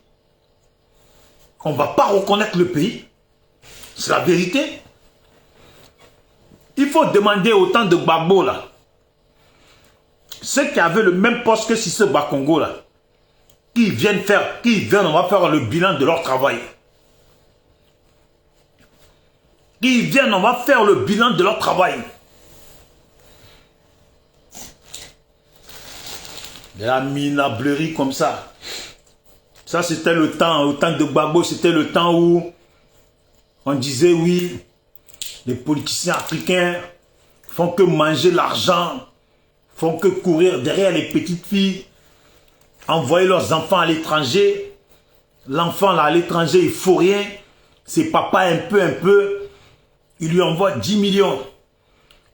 On ne va pas reconnaître le pays. C'est la vérité. Il faut demander au temps de Gbagbo là. Ceux qui avaient le même poste que Cissé Bakongo là. Qui viennent, on va faire le bilan de leur travail. Qui viennent, on va faire le bilan de leur travail. De la minablerie comme ça. Ça c'était le temps de Gbagbo, c'était le temps où on disait oui, les politiciens africains font que manger l'argent, font que courir derrière les petites filles, envoyer leurs enfants à l'étranger. L'enfant là à l'étranger, il ne faut rien. Ses papas un peu, il lui envoie 10 millions.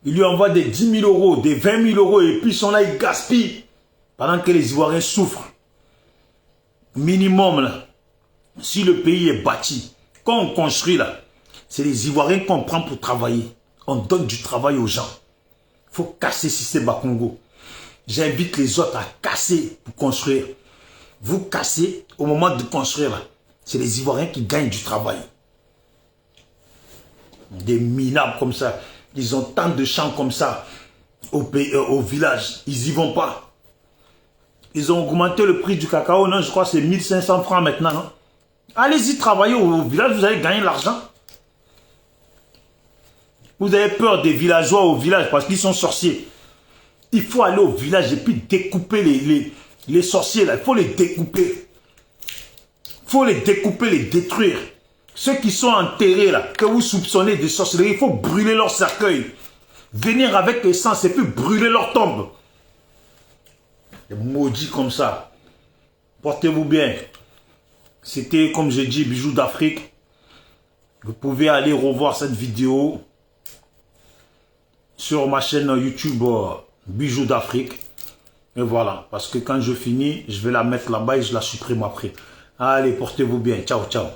Il lui envoie des 10 000 euros, des 20 000 euros et puis ils sont là, ils gaspillent pendant que les Ivoiriens souffrent. Minimum là, si le pays est bâti, quand on construit là, c'est les Ivoiriens qu'on prend pour travailler. On donne du travail aux gens. Il faut casser Cissé Bakongo. J'invite les autres à casser pour construire. Vous cassez au moment de construire là. C'est les Ivoiriens qui gagnent du travail. Des minables comme ça. Ils ont tant de champs comme ça au village. Ils n'y vont pas. Ils ont augmenté le prix du cacao. Non, je crois que c'est 1500 francs maintenant. Non? Allez-y travailler au village, vous allez gagner l'argent. Vous avez peur des villageois au village parce qu'ils sont sorciers. Il faut aller au village et puis découper les sorciers là. Il faut les découper. Il faut les découper, les détruire. Ceux qui sont enterrés là, que vous soupçonnez de sorcellerie, il faut brûler leur cercueil. Venir avec l'essence et puis brûler leur tombe. Des maudits comme ça. Portez-vous bien. C'était, comme je dis, Bijoux d'Afrique. Vous pouvez aller revoir cette vidéo sur ma chaîne YouTube Bijoux d'Afrique. Et voilà, parce que quand je finis, je vais la mettre là-bas et je la supprime après. Allez, portez-vous bien. Ciao, ciao.